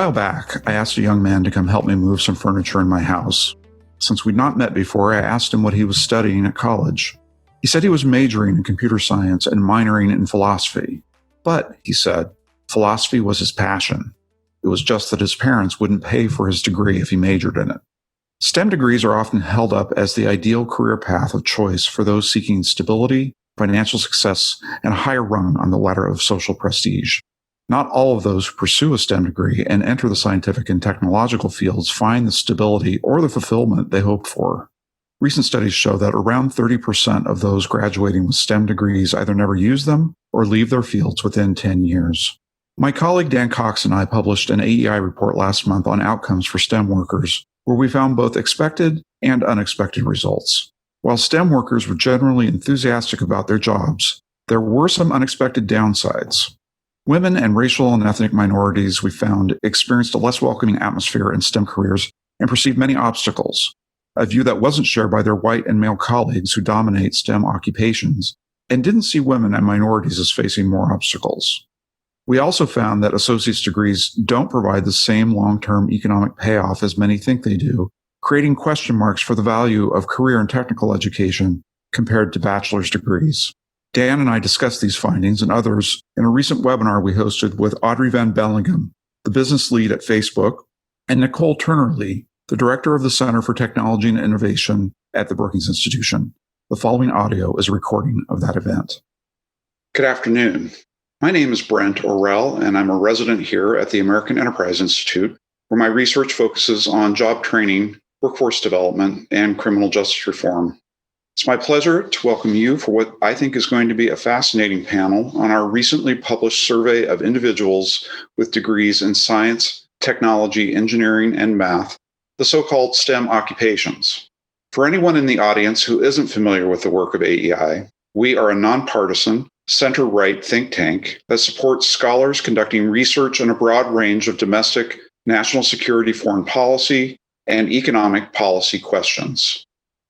while back, I asked a young man to come help me move some furniture in my house. Since we'd not met before, I asked him what he was studying at college. He said he was majoring in computer science and minoring in philosophy. But, he said, philosophy was his passion. It was just that his parents wouldn't pay for his degree if he majored in it. STEM degrees are often held up as the ideal career path of choice for those seeking stability, financial success, and a higher rung on the ladder of social prestige. Not all of those who pursue a STEM degree and enter the scientific and technological fields find the stability or the fulfillment they hoped for. Recent studies show that around 30% of those graduating with STEM degrees either never use them or leave their fields within 10 years. My colleague Dan Cox and I published an AEI report last month on outcomes for STEM workers, where we found both expected and unexpected results. While STEM workers were generally enthusiastic about their jobs, there were some unexpected downsides. Women and racial and ethnic minorities, we found, experienced a less welcoming atmosphere in STEM careers and perceived many obstacles, a view that wasn't shared by their white and male colleagues who dominate STEM occupations and didn't see women and minorities as facing more obstacles. We also found that associate's degrees don't provide the same long-term economic payoff as many think they do, creating question marks for the value of career and technical education compared to bachelor's degrees. Dan and I discussed these findings and others in a recent webinar we hosted with Audrey Van Bellingham, the business lead at Facebook, and Nicole Turner-Lee, the director of the Center for Technology and Innovation at the Brookings Institution. The following audio is a recording of that event. Good afternoon. My name is Brent Orrell, and I'm a resident here at the American Enterprise Institute, where my research focuses on job training, workforce development, and criminal justice reform. It's my pleasure to welcome you for what I think is going to be a fascinating panel on our recently published survey of individuals with degrees in science, technology, engineering, and math, the so-called STEM occupations. For anyone in the audience who isn't familiar with the work of AEI, we are a nonpartisan, center-right think tank that supports scholars conducting research in a broad range of domestic, national security, foreign policy, and economic policy questions.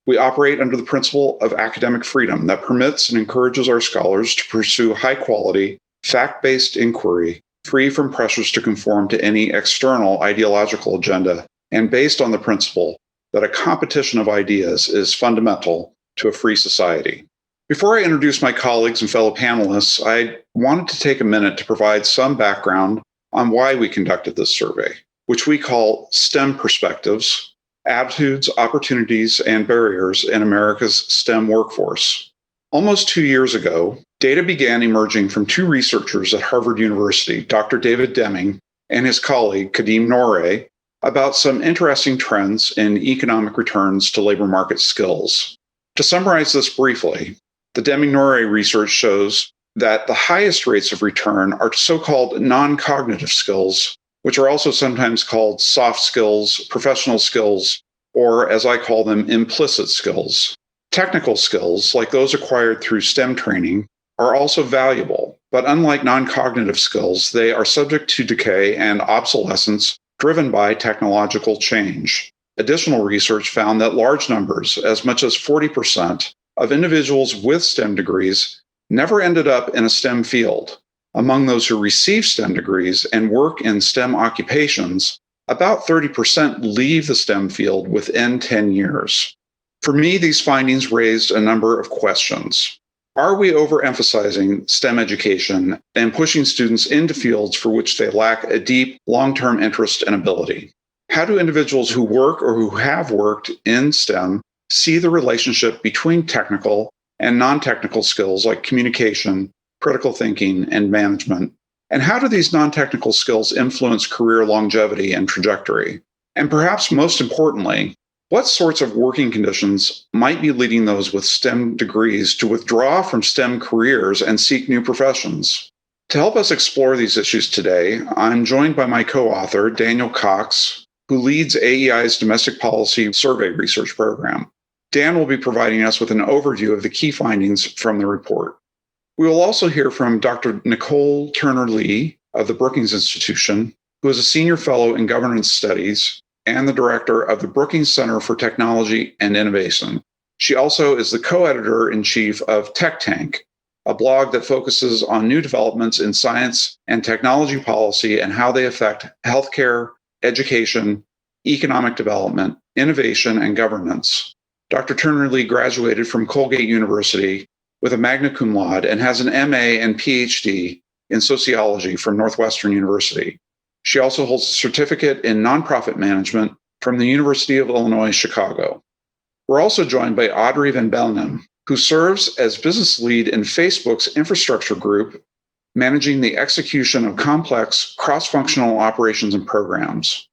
We operate under the principle of academic freedom that permits and encourages our scholars to pursue high-quality, fact-based inquiry, free from pressures to conform to any external ideological agenda, and based on the principle that a competition of ideas is fundamental to a free society. Before I introduce my colleagues and fellow panelists, I wanted to take a minute to provide some background on why we conducted this survey, which we call STEM Perspectives, Attitudes, Opportunities, and Barriers in America's STEM Workforce. Almost 2 years ago, data began emerging from two researchers at Harvard University, Dr. David Deming and his colleague, Kadeem Noreh, about some interesting trends in economic returns to labor market skills. To summarize this briefly, the Deming-Noreh research shows that the highest rates of return are to so-called non-cognitive skills, which are also sometimes called soft skills, professional skills, or as I call them, implicit skills. Technical skills, like those acquired through STEM training, are also valuable, but unlike non-cognitive skills, they are subject to decay and obsolescence driven by technological change. Additional research found that large numbers, as much as 40%, of individuals with STEM degrees never ended up in a STEM field. Among those who receive STEM degrees and work in STEM occupations, about 30% leave the STEM field within 10 years. For me, these findings raised a number of questions. Are we overemphasizing STEM education and pushing students into fields for which they lack a deep, long-term interest and ability? How do individuals who work or who have worked in STEM see the relationship between technical and non-technical skills like communication, critical thinking, and management? And how do these non-technical skills influence career longevity and trajectory? And perhaps most importantly, what sorts of working conditions might be leading those with STEM degrees to withdraw from STEM careers and seek new professions? To help us explore these issues today, I'm joined by my co-author, Daniel Cox, who leads AEI's Domestic Policy Survey Research Program. Dan will be providing us with an overview of the key findings from the report. We will also hear from Dr. Nicole Turner-Lee of the Brookings Institution, who is a senior fellow in governance studies and the director of the Brookings Center for Technology and Innovation. She also is the co-editor-in-chief of Tech Tank, a blog that focuses on new developments in science and technology policy and how they affect healthcare, education, economic development, innovation, and governance. Dr. Turner-Lee graduated from Colgate University with a magna cum laude and has an MA and PhD in sociology from Northwestern University. She also holds a certificate in nonprofit management from the University of Illinois, Chicago. We're also joined by Audrey Van Bellingham, who serves as business lead in Facebook's infrastructure group, managing the execution of complex cross-functional operations and programs.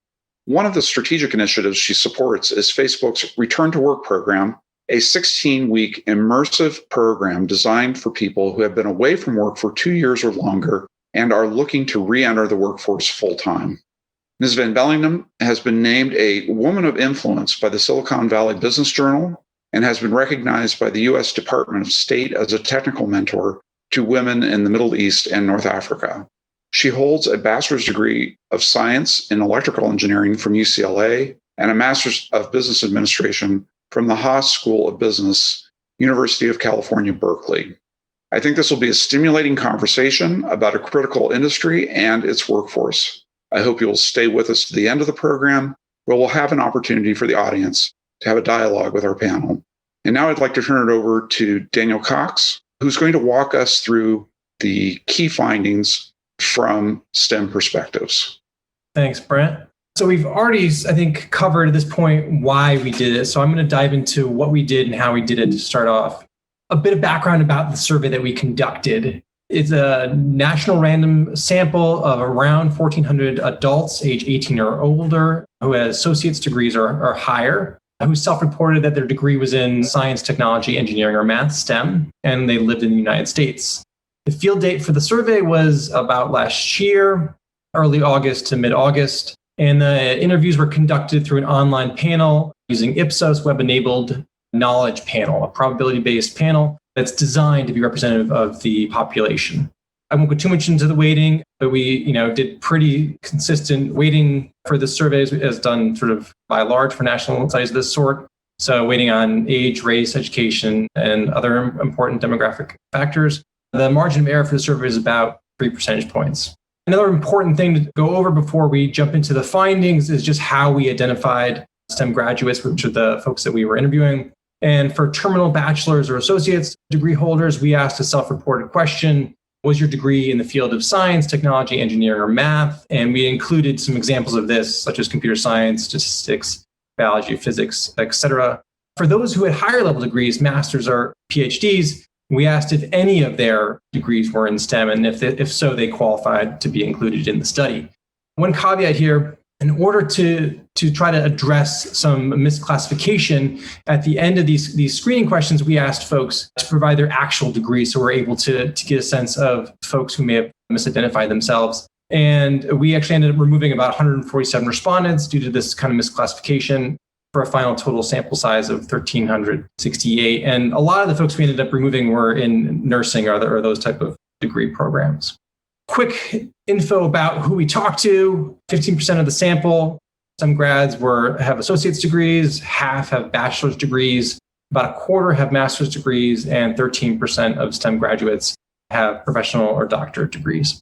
One of the strategic initiatives she supports is Facebook's Return to Work program, a 16-week immersive program designed for people who have been away from work for 2 years or longer and are looking to re-enter the workforce full-time. Ms. Van Bellingham has been named a Woman of Influence by the Silicon Valley Business Journal and has been recognized by the U.S. Department of State as a technical mentor to women in the Middle East and North Africa. She holds a bachelor's degree of science in electrical engineering from UCLA and a master's of business administration from the Haas School of Business, University of California, Berkeley. I think this will be a stimulating conversation about a critical industry and its workforce. I hope you'll stay with us to the end of the program, where we'll have an opportunity for the audience to have a dialogue with our panel. And now I'd like to turn it over to Daniel Cox, who's going to walk us through the key findings from STEM perspectives. Thanks, Brent. So we've already, I think, covered at this point why we did it. So I'm going to dive into what we did and how we did it to start off. A bit of background about the survey that we conducted. It's a national random sample of around 1,400 adults age 18 or older who had associate's degrees or higher, who self-reported that their degree was in science, technology, engineering, or math, STEM, and they lived in the United States. The field date for the survey was about last year, early August to mid-August, and the interviews were conducted through an online panel using Ipsos web-enabled knowledge panel, a probability-based panel that's designed to be representative of the population. I won't go too much into the weighting, but we did pretty consistent weighting for the surveys as done sort of by large for national studies of this sort. So weighting on age, race, education, and other important demographic factors. The margin of error for the survey is about 3 percentage points. Another important thing to go over before we jump into the findings is just how we identified STEM graduates, which are the folks that we were interviewing. And for terminal bachelor's or associate's degree holders, we asked a self-reported question: was your degree in the field of science, technology, engineering, or math? And we included some examples of this, such as computer science, statistics, biology, physics, etc. For those who had higher level degrees, master's or PhDs, we asked if any of their degrees were in STEM, and if so, they qualified to be included in the study. One caveat here: in order to try to address some misclassification, at the end of these screening questions, we asked folks to provide their actual degree, so we're able to get a sense of folks who may have misidentified themselves. And we actually ended up removing about 147 respondents due to this kind of misclassification for a final total sample size of 1,368. And a lot of the folks we ended up removing were in nursing or those type of degree programs. Quick info about who we talked to: 15% of the sample, STEM grads have associate's degrees, half have bachelor's degrees, about a quarter have master's degrees, and 13% of STEM graduates have professional or doctorate degrees.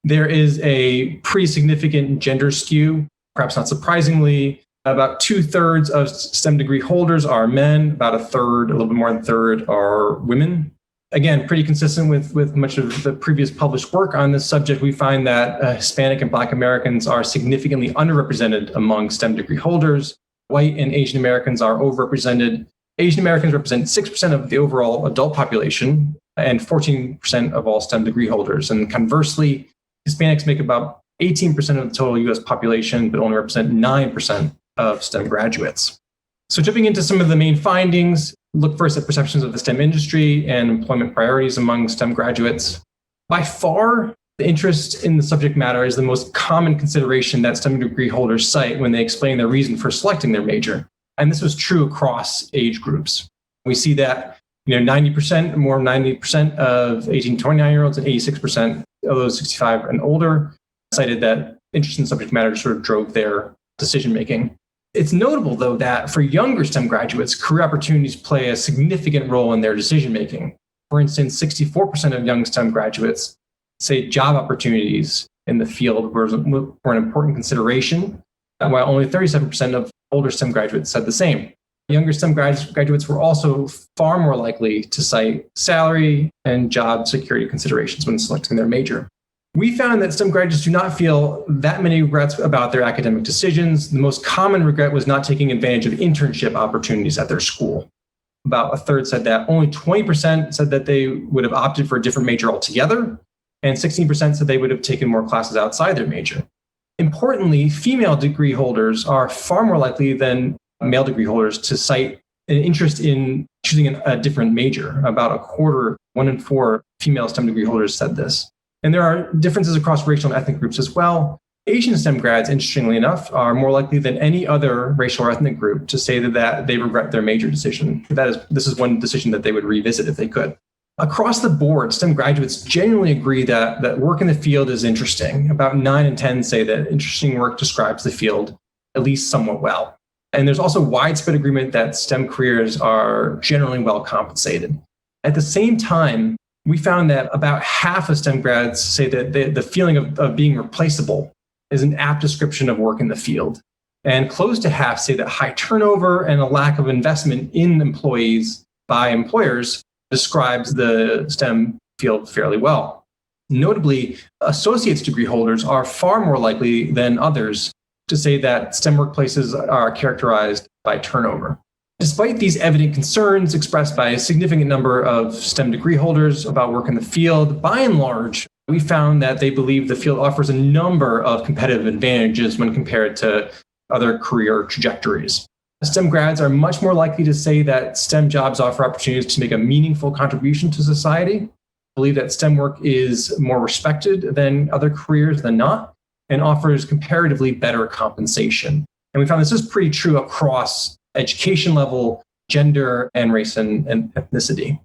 There is a pretty significant gender skew, perhaps not surprisingly. About 2/3 of STEM degree holders are men, about a little bit more than a third are women. Again, pretty consistent with much of the previous published work on this subject. We find that Hispanic and Black Americans are significantly underrepresented among STEM degree holders. White and Asian Americans are overrepresented. Asian Americans represent 6% of the overall adult population and 14% of all STEM degree holders. And conversely, Hispanics make about 18% of the total US population, but only represent 9% of STEM graduates. So jumping into some of the main findings, look first at perceptions of the STEM industry and employment priorities among STEM graduates. By far, the interest in the subject matter is the most common consideration that STEM degree holders cite when they explain their reason for selecting their major. And this was true across age groups. We see that 90%, more than 90% of 18 to 29-year-olds and 86% of those 65 and older cited that interest in subject matter sort of drove their decision-making. It's notable, though, that for younger STEM graduates, career opportunities play a significant role in their decision-making. For instance, 64% of young STEM graduates say job opportunities in the field were an important consideration, while only 37% of older STEM graduates said the same. Younger STEM graduates were also far more likely to cite salary and job security considerations when selecting their major. We found that STEM graduates do not feel that many regrets about their academic decisions. The most common regret was not taking advantage of internship opportunities at their school. About a third said that. Only 20% said that they would have opted for a different major altogether, and 16% said they would have taken more classes outside their major. Importantly, female degree holders are far more likely than male degree holders to cite an interest in choosing a different major. About a quarter, 1 in 4 female STEM degree holders said this. And there are differences across racial and ethnic groups as well. Asian STEM grads, interestingly enough, are more likely than any other racial or ethnic group to say that they regret their major decision. This is one decision that they would revisit if they could. Across the board, STEM graduates genuinely agree that work in the field is interesting. About 9 in 10 say that interesting work describes the field at least somewhat well. And there's also widespread agreement that STEM careers are generally well compensated. At the same time, we found that about half of STEM grads say that the feeling of being replaceable is an apt description of work in the field. And close to half say that high turnover and a lack of investment in employees by employers describes the STEM field fairly well. Notably, associate's degree holders are far more likely than others to say that STEM workplaces are characterized by turnover. Despite these evident concerns expressed by a significant number of STEM degree holders about work in the field, by and large, we found that they believe the field offers a number of competitive advantages when compared to other career trajectories. STEM grads are much more likely to say that STEM jobs offer opportunities to make a meaningful contribution to society, believe that STEM work is more respected than other careers than not, and offers comparatively better compensation. And we found this is pretty true across education level, gender, and race and ethnicity.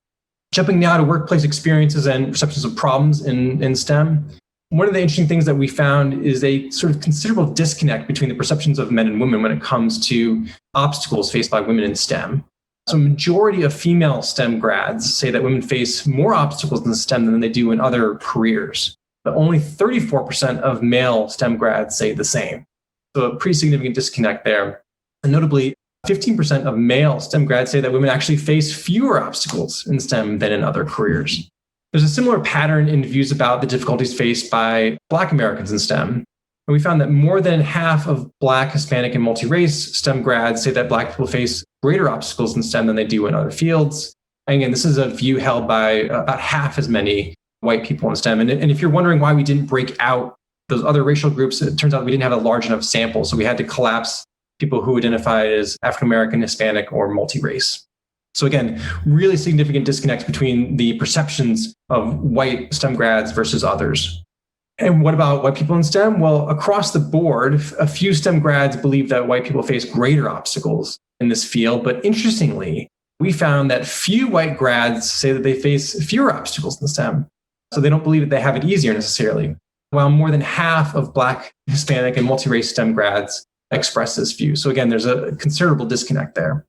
Jumping now to workplace experiences and perceptions of problems in STEM, one of the interesting things that we found is a sort of considerable disconnect between the perceptions of men and women when it comes to obstacles faced by women in STEM. So a majority of female STEM grads say that women face more obstacles in STEM than they do in other careers. But only 34% of male STEM grads say the same. So a pretty significant disconnect there. And notably, 15% of male STEM grads say that women actually face fewer obstacles in STEM than in other careers. There's a similar pattern in views about the difficulties faced by Black Americans in STEM. And we found that more than half of Black, Hispanic, and multi-race STEM grads say that Black people face greater obstacles in STEM than they do in other fields. And again, this is a view held by about half as many white people in STEM. And if you're wondering why we didn't break out those other racial groups, it turns out we didn't have a large enough sample. So we had to collapse people who identified as African-American, Hispanic, or multi-race. So again, really significant disconnects between the perceptions of white STEM grads versus others. And what about white people in STEM? Well, across the board, a few STEM grads believe that white people face greater obstacles in this field. But interestingly, we found that few white grads say that they face fewer obstacles in STEM. So they don't believe that they have it easier necessarily. While more than half of Black, Hispanic, and multi-race STEM grads express this view. So again, there's a considerable disconnect there.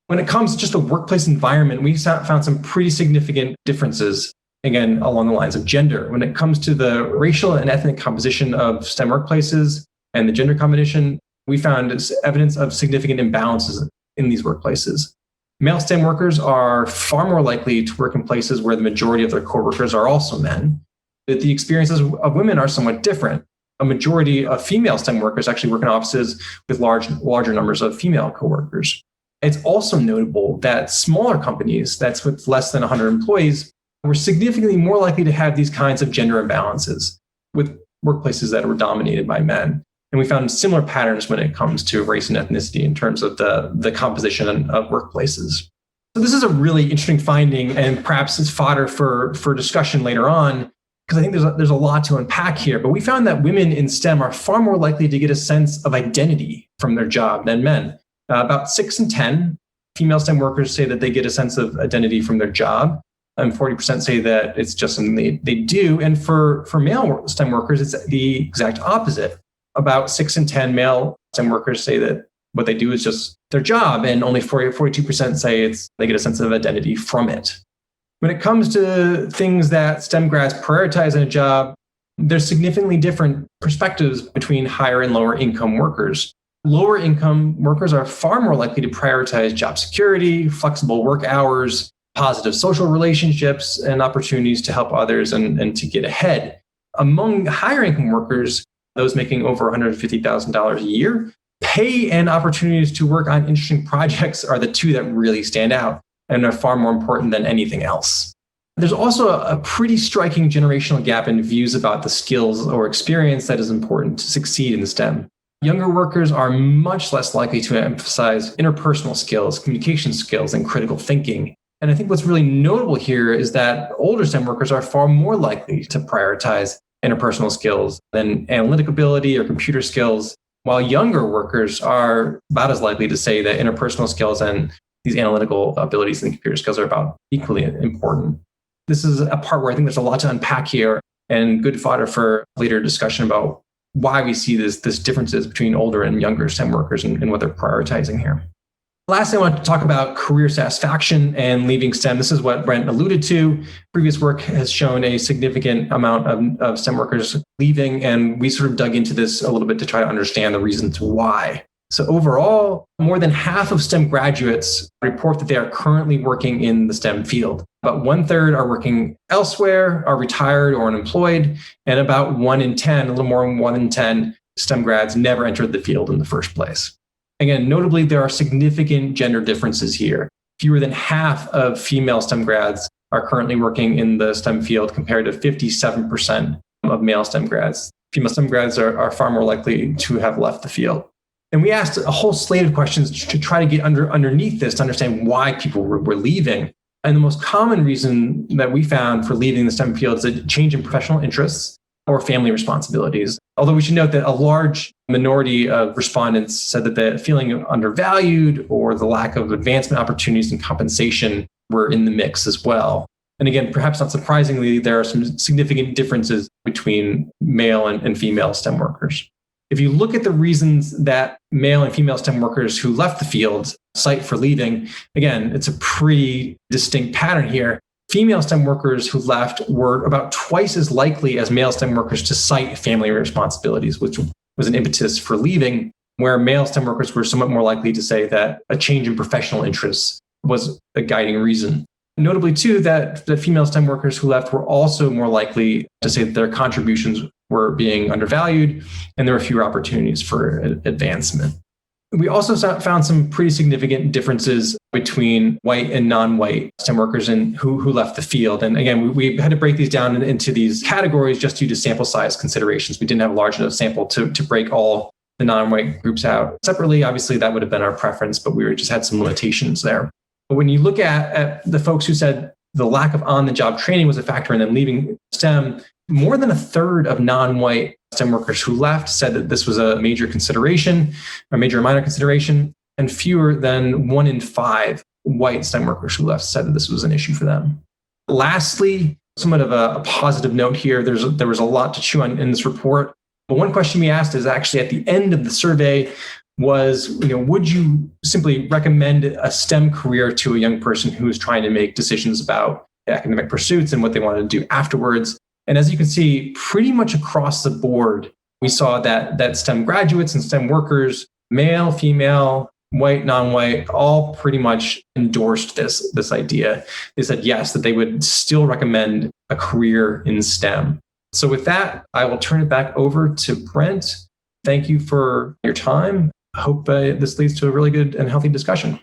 When it comes to just the workplace environment, we found some pretty significant differences, again, along the lines of gender. When it comes to the racial and ethnic composition of STEM workplaces and the gender combination, we found evidence of significant imbalances in these workplaces. Male STEM workers are far more likely to work in places where the majority of their coworkers are also men. But the experiences of women are somewhat different. A majority of female STEM workers actually work in offices with larger numbers of female coworkers. It's also notable that smaller companies, that's with less than 100 employees, were significantly more likely to have these kinds of gender imbalances with workplaces that were dominated by men. And we found similar patterns when it comes to race and ethnicity in terms of the composition of workplaces. So this is a really interesting finding, and perhaps it's fodder for discussion later on, because I think there's a lot to unpack here. But we found that women in STEM are far more likely to get a sense of identity from their job than men. About 6 in 10 female STEM workers say that they get a sense of identity from their job, and 40% say that it's just something they do. And for male STEM workers, it's the exact opposite. About 6 in 10 male STEM workers say that what they do is just their job, and only 42% say they get a sense of identity from it. When it comes to things that STEM grads prioritize in a job, there's significantly different perspectives between higher and lower income workers. Lower income workers are far more likely to prioritize job security, flexible work hours, positive social relationships, and opportunities to help others and to get ahead. Among higher income workers, those making over $150,000 a year, pay and opportunities to work on interesting projects are the two that really stand out and are far more important than anything else. There's also a pretty striking generational gap in views about the skills or experience that is important to succeed in STEM. Younger workers are much less likely to emphasize interpersonal skills, communication skills, and critical thinking. And I think what's really notable here is that older STEM workers are far more likely to prioritize interpersonal skills than analytic ability or computer skills, while younger workers are about as likely to say that interpersonal skills and these analytical abilities and computer skills are about equally important. This is a part where I think there's a lot to unpack here and good fodder for later discussion about why we see this differences between older and younger STEM workers and what they're prioritizing here. Lastly, I want to talk about career satisfaction and leaving STEM. This is what Brent alluded to. Previous work has shown a significant amount of STEM workers leaving, and we sort of dug into this a little bit to try to understand the reasons why. So overall, more than half of STEM graduates report that they are currently working in the STEM field. About 1/3 are working elsewhere, are retired or unemployed, and about 1 in 10, a little more than 1 in 10 STEM grads never entered the field in the first place. Again, notably, there are significant gender differences here. Fewer than half of female STEM grads are currently working in the STEM field compared to 57% of male STEM grads. Female STEM grads are far more likely to have left the field. And we asked a whole slate of questions to try to get underneath this to understand why people were leaving. And the most common reason that we found for leaving the STEM field is a change in professional interests or family responsibilities. Although we should note that a large minority of respondents said that the feeling undervalued or the lack of advancement opportunities and compensation were in the mix as well. And again, perhaps not surprisingly, there are some significant differences between male and female STEM workers. If you look at the reasons that male and female STEM workers who left the field cite for leaving, again, it's a pretty distinct pattern here. Female STEM workers who left were about twice as likely as male STEM workers to cite family responsibilities, which was an impetus for leaving, where male STEM workers were somewhat more likely to say that a change in professional interests was a guiding reason. Notably, too, that the female STEM workers who left were also more likely to say that their contributions were being undervalued and there were fewer opportunities for advancement. We also found some pretty significant differences between white and non-white STEM workers and who left the field. And again, we had to break these down into these categories just due to sample size considerations. We didn't have a large enough sample to break all the non-white groups out separately. Obviously, that would have been our preference, but we just had some limitations there. But when you look at the folks who said the lack of on-the-job training was a factor in them leaving STEM, more than 1/3 of non-white STEM workers who left said that this was a major consideration, a major or minor consideration, and fewer than 1 in 5 white STEM workers who left said that this was an issue for them. Lastly, somewhat of a positive note here, there was a lot to chew on in this report. But one question we asked is actually at the end of the survey was, would you simply recommend a STEM career to a young person who is trying to make decisions about academic pursuits and what they want to do afterwards? And as you can see, pretty much across the board, we saw that STEM graduates and STEM workers, male, female, white, non-white, all pretty much endorsed this idea. They said yes, that they would still recommend a career in STEM. So with that, I will turn it back over to Brent. Thank you for your time. I hope this leads to a really good and healthy discussion.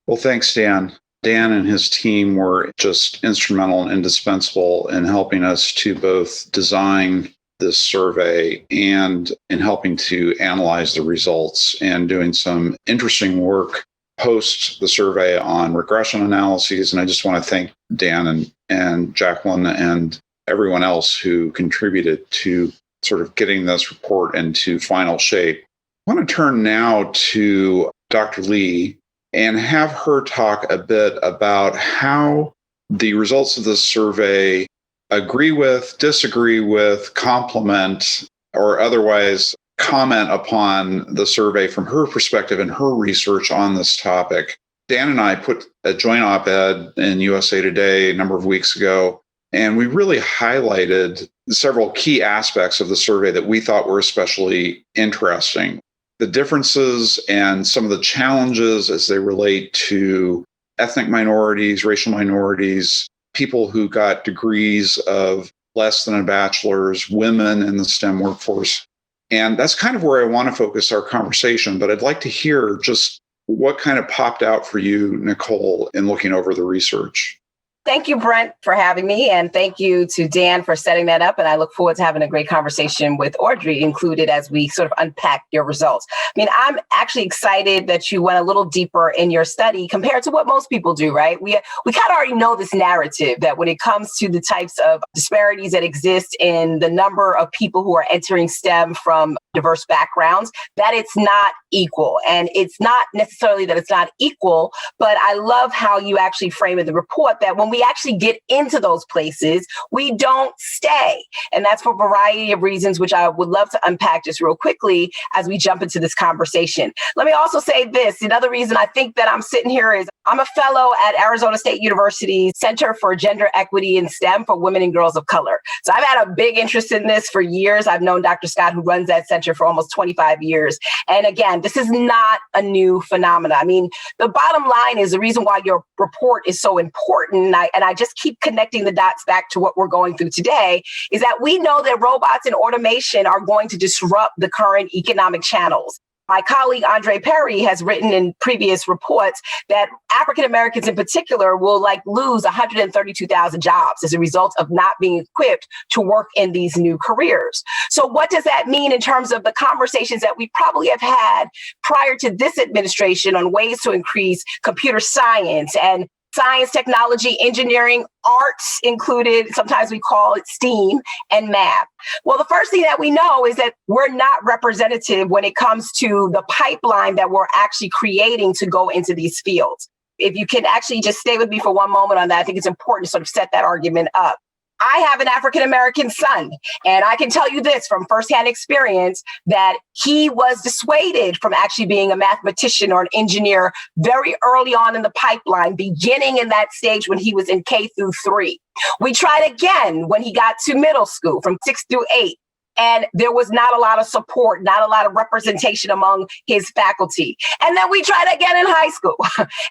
Well, thanks, Dan. Dan and his team were just instrumental and indispensable in helping us to both design this survey and in helping to analyze the results and doing some interesting work post the survey on regression analyses. And I just want to thank Dan and Jacqueline and everyone else who contributed to sort of getting this report into final shape. I want to turn now to Dr. Lee and have her talk a bit about how the results of this survey agree with, disagree with, complement, or otherwise comment upon the survey from her perspective and her research on this topic. Dan and I put a joint op-ed in USA Today a number of weeks ago, and we really highlighted several key aspects of the survey that we thought were especially interesting. The differences and some of the challenges as they relate to ethnic minorities, racial minorities, people who got degrees of less than a bachelor's, women in the STEM workforce. And that's kind of where I want to focus our conversation, but I'd like to hear just what kind of popped out for you, Nicole, in looking over the research. Thank you, Brent, for having me. And thank you to Dan for setting that up. And I look forward to having a great conversation with Audrey included as we sort of unpack your results. I mean, I'm actually excited that you went a little deeper in your study compared to what most people do, right? We kind of already know this narrative that when it comes to the types of disparities that exist in the number of people who are entering STEM from diverse backgrounds, that it's not equal. And it's not necessarily that it's not equal, but I love how you actually frame in the report that when we actually get into those places, we don't stay. And that's for a variety of reasons, which I would love to unpack just real quickly as we jump into this conversation. Let me also say this. Another reason I think that I'm sitting here is I'm a fellow at Arizona State University's Center for Gender Equity in STEM for Women and Girls of Color. So I've had a big interest in this for years. I've known Dr. Scott, who runs that center, for almost 25 years. And again, this is not a new phenomenon. I mean, the bottom line is the reason why your report is so important, and I just keep connecting the dots back to what we're going through today, is that we know that robots and automation are going to disrupt the current economic channels. My colleague, Andre Perry, has written in previous reports that African Americans in particular will lose 132,000 jobs as a result of not being equipped to work in these new careers. So what does that mean in terms of the conversations that we probably have had prior to this administration on ways to increase computer science and science, technology, engineering, arts included, sometimes we call it STEAM, and math? Well, the first thing that we know is that we're not representative when it comes to the pipeline that we're actually creating to go into these fields. If you can actually just stay with me for one moment on that, I think it's important to sort of set that argument up. I have an African-American son, and I can tell you this from firsthand experience that he was dissuaded from actually being a mathematician or an engineer very early on in the pipeline, beginning in that stage when he was in K through 3. We tried again when he got to middle school from 6 through 8. And there was not a lot of support, not a lot of representation among his faculty. And then we tried again in high school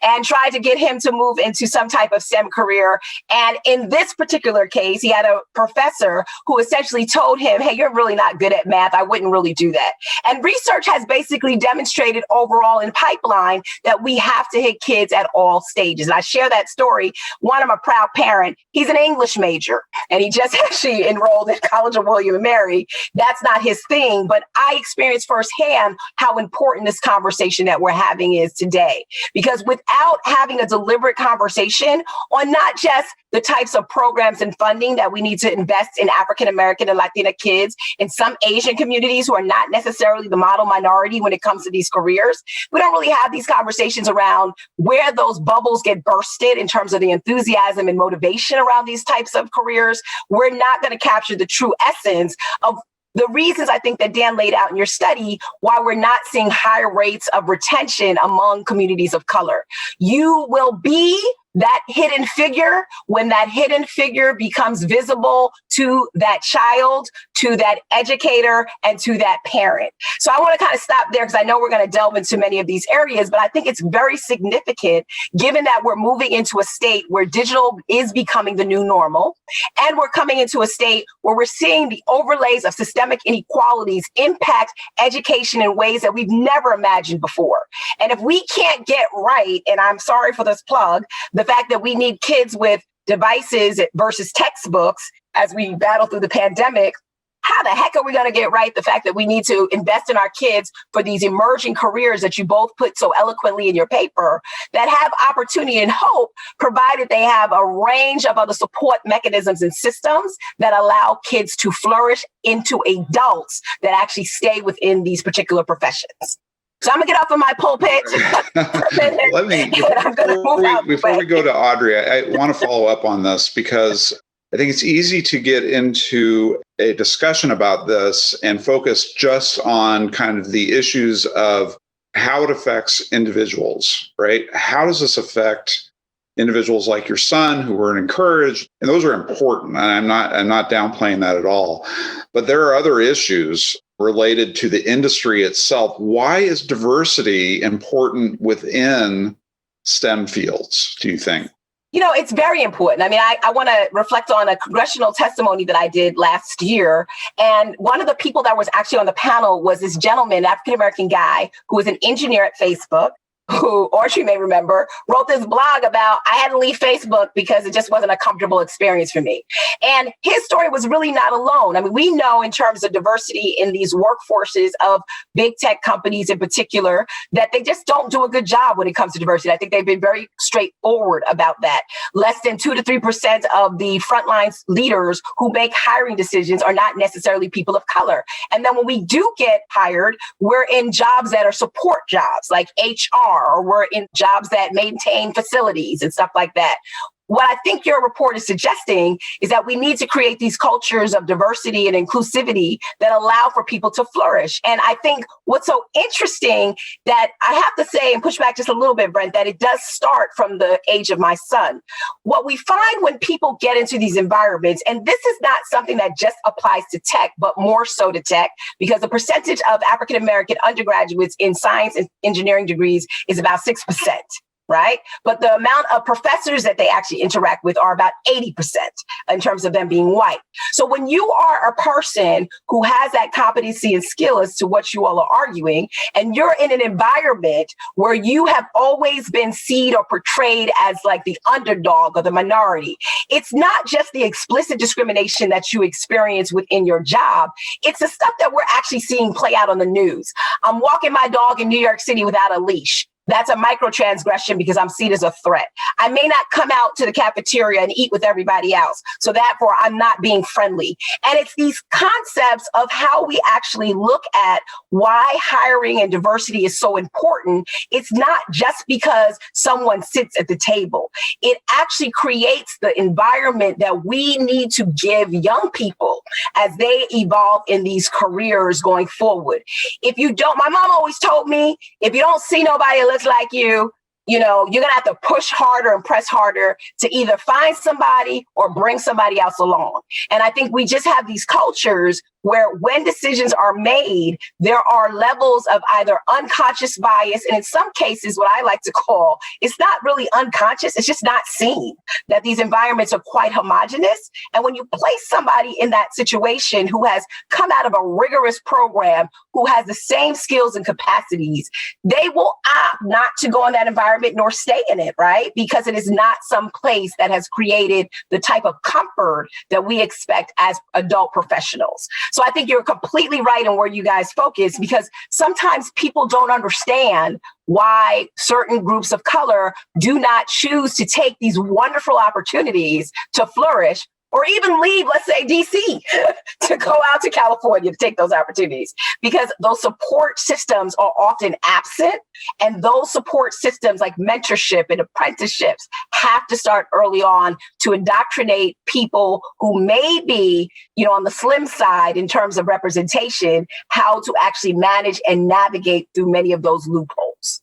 and tried to get him to move into some type of STEM career. And in this particular case, he had a professor who essentially told him, hey, you're really not good at math. I wouldn't really do that. And research has basically demonstrated overall in pipeline that we have to hit kids at all stages. And I share that story. One, I'm a proud parent. He's an English major, and he just actually enrolled at College of William and Mary. That's not his thing, but I experienced firsthand how important this conversation that we're having is today. Because without having a deliberate conversation on not just the types of programs and funding that we need to invest in African American and Latina kids, in some Asian communities who are not necessarily the model minority when it comes to these careers, we don't really have these conversations around where those bubbles get bursted in terms of the enthusiasm and motivation around these types of careers. We're not going to capture the true essence of the reasons I think that Dan laid out in your study why we're not seeing higher rates of retention among communities of color. You will be that hidden figure when that hidden figure becomes visible to that child, to that educator, and to that parent. So I want to kind of stop there because I know we're going to delve into many of these areas, but I think it's very significant given that we're moving into a state where digital is becoming the new normal, and we're coming into a state where we're seeing the overlays of systemic inequalities impact education in ways that we've never imagined before. And if we can't get right, and I'm sorry for this plug, the fact that we need kids with devices versus textbooks as we battle through the pandemic, how the heck are we going to get right the fact that we need to invest in our kids for these emerging careers that you both put so eloquently in your paper that have opportunity and hope, provided they have a range of other support mechanisms and systems that allow kids to flourish into adults that actually stay within these particular professions? So I'm going to get off of my pulpit. Before we go to Audrey, I want to follow up on this because I think it's easy to get into a discussion about this and focus just on kind of the issues of how it affects individuals, right? How does this affect individuals like your son who were encouraged? And those are important. And I'm not downplaying that at all. But there are other issues related to the industry itself. Why is diversity important within STEM fields, do you think? It's very important. I mean, I want to reflect on a congressional testimony that I did last year. And one of the people that was actually on the panel was this gentleman, African-American guy, who was an engineer at Facebook, who, or she may remember, wrote this blog about I had to leave Facebook because it just wasn't a comfortable experience for me. And his story was really not alone. I mean, we know in terms of diversity in these workforces of big tech companies in particular, that they just don't do a good job when it comes to diversity. I think they've been very straightforward about that. Less than 2 to 3% of the frontline leaders who make hiring decisions are not necessarily people of color. And then when we do get hired, we're in jobs that are support jobs like HR, or we're in jobs that maintain facilities and stuff like that. What I think your report is suggesting is that we need to create these cultures of diversity and inclusivity that allow for people to flourish. And I think what's so interesting that I have to say and push back just a little bit, Brent, that it does start from the age of my son. What we find when people get into these environments, and this is not something that just applies to tech, but more so to tech, because the percentage of African-American undergraduates in science and engineering degrees is about 6%. Right? But the amount of professors that they actually interact with are about 80% in terms of them being white. So when you are a person who has that competency and skill as to what you all are arguing, and you're in an environment where you have always been seen or portrayed as like the underdog or the minority, it's not just the explicit discrimination that you experience within your job. It's the stuff that we're actually seeing play out on the news. I'm walking my dog in New York City without a leash. That's a microtransgression because I'm seen as a threat. I may not come out to the cafeteria and eat with everybody else. So therefore, I'm not being friendly. And it's these concepts of how we actually look at why hiring and diversity is so important. It's not just because someone sits at the table. It actually creates the environment that we need to give young people as they evolve in these careers going forward. If you don't, my mom always told me, if you don't see nobody that looks like you, you're going to have to push harder and press harder to either find somebody or bring somebody else along. And I think we just have these cultures where when decisions are made, there are levels of either unconscious bias. And in some cases, what I like to call, it's not really unconscious. It's just not seen that these environments are quite homogenous. And when you place somebody in that situation who has come out of a rigorous program, who has the same skills and capacities, they will opt not to go in that environment nor stay in it, right? Because it is not some place that has created the type of comfort that we expect as adult professionals. So I think you're completely right in where you guys focus, because sometimes people don't understand why certain groups of color do not choose to take these wonderful opportunities to flourish, or even leave, let's say, DC, to go out to California to take those opportunities, because those support systems are often absent. And those support systems like mentorship and apprenticeships have to start early on to indoctrinate people who may be, on the slim side in terms of representation, how to actually manage and navigate through many of those loopholes.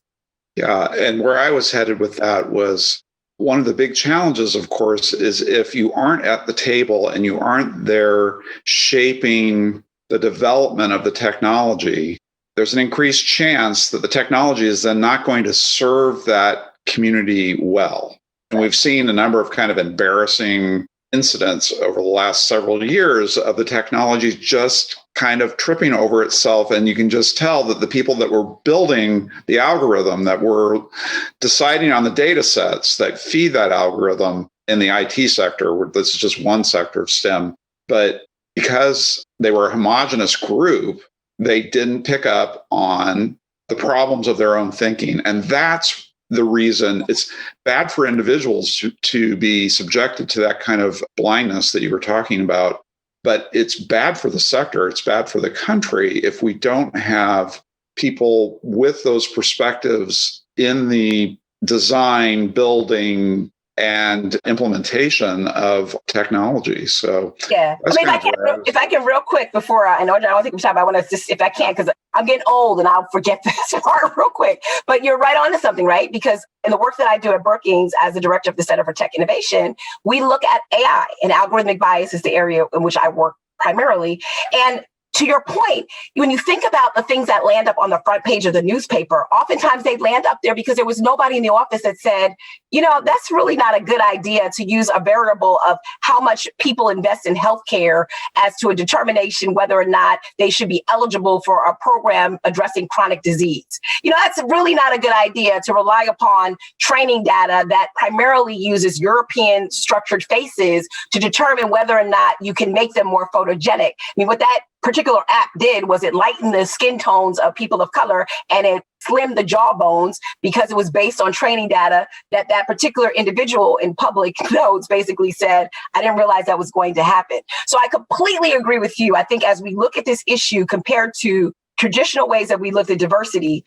Yeah, and where I was headed with that was, one of the big challenges, of course, is if you aren't at the table and you aren't there shaping the development of the technology, there's an increased chance that the technology is then not going to serve that community well. And we've seen a number of kind of embarrassing incidents over the last several years of the technology just kind of tripping over itself. And you can just tell that the people that were building the algorithm, that were deciding on the data sets that feed that algorithm in the IT sector, this is just one sector of STEM, but because they were a homogenous group, they didn't pick up on the problems of their own thinking. And that's the reason it's bad for individuals to be subjected to that kind of blindness that you were talking about. But it's bad for the sector. It's bad for the country if we don't have people with those perspectives in the design, building, and implementation of technology. So yeah, I mean, if I can real quick before I know I don't think we're talking about, I want to just, if I can, because I'm getting old and I'll forget this part real quick, but you're right on to something, right? Because in the work that I do at Brookings as the director of the Center for Tech Innovation, we look at AI, and algorithmic bias is the area in which I work primarily. And to your point, when you think about the things that land up on the front page of the newspaper, oftentimes they land up there because there was nobody in the office that said, that's really not a good idea to use a variable of how much people invest in healthcare as to a determination whether or not they should be eligible for a program addressing chronic disease. That's really not a good idea to rely upon training data that primarily uses European structured faces to determine whether or not you can make them more photogenic. What that particular app did was it lightened the skin tones of people of color and it slimmed the jawbones because it was based on training data that particular individual in public notes basically said, I didn't realize that was going to happen. So I completely agree with you. I think as we look at this issue compared to traditional ways that we look at diversity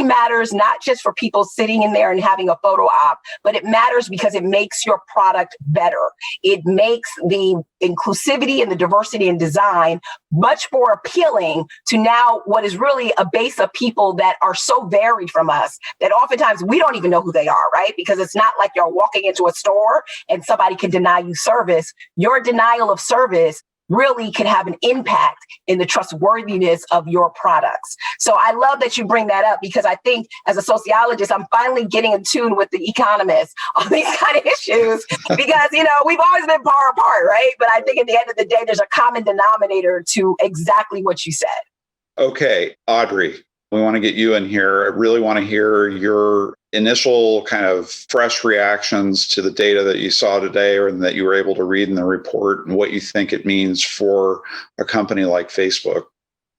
matters not just for people sitting in there and having a photo op, but it matters because it makes your product better. It makes the inclusivity and the diversity in design much more appealing to now what is really a base of people that are so varied from us that oftentimes we don't even know who they are, right? Because it's not like you're walking into a store and somebody can deny you service. Your denial of service really can have an impact in the trustworthiness of your products. So I love that you bring that up because I think as a sociologist, I'm finally getting in tune with the economists on these kind of issues because, we've always been far apart, right? But I think at the end of the day, there's a common denominator to exactly what you said. Okay, Audrey, we want to get you in here. I really want to hear your initial kind of fresh reactions to the data that you saw today or that you were able to read in the report and what you think it means for a company like Facebook.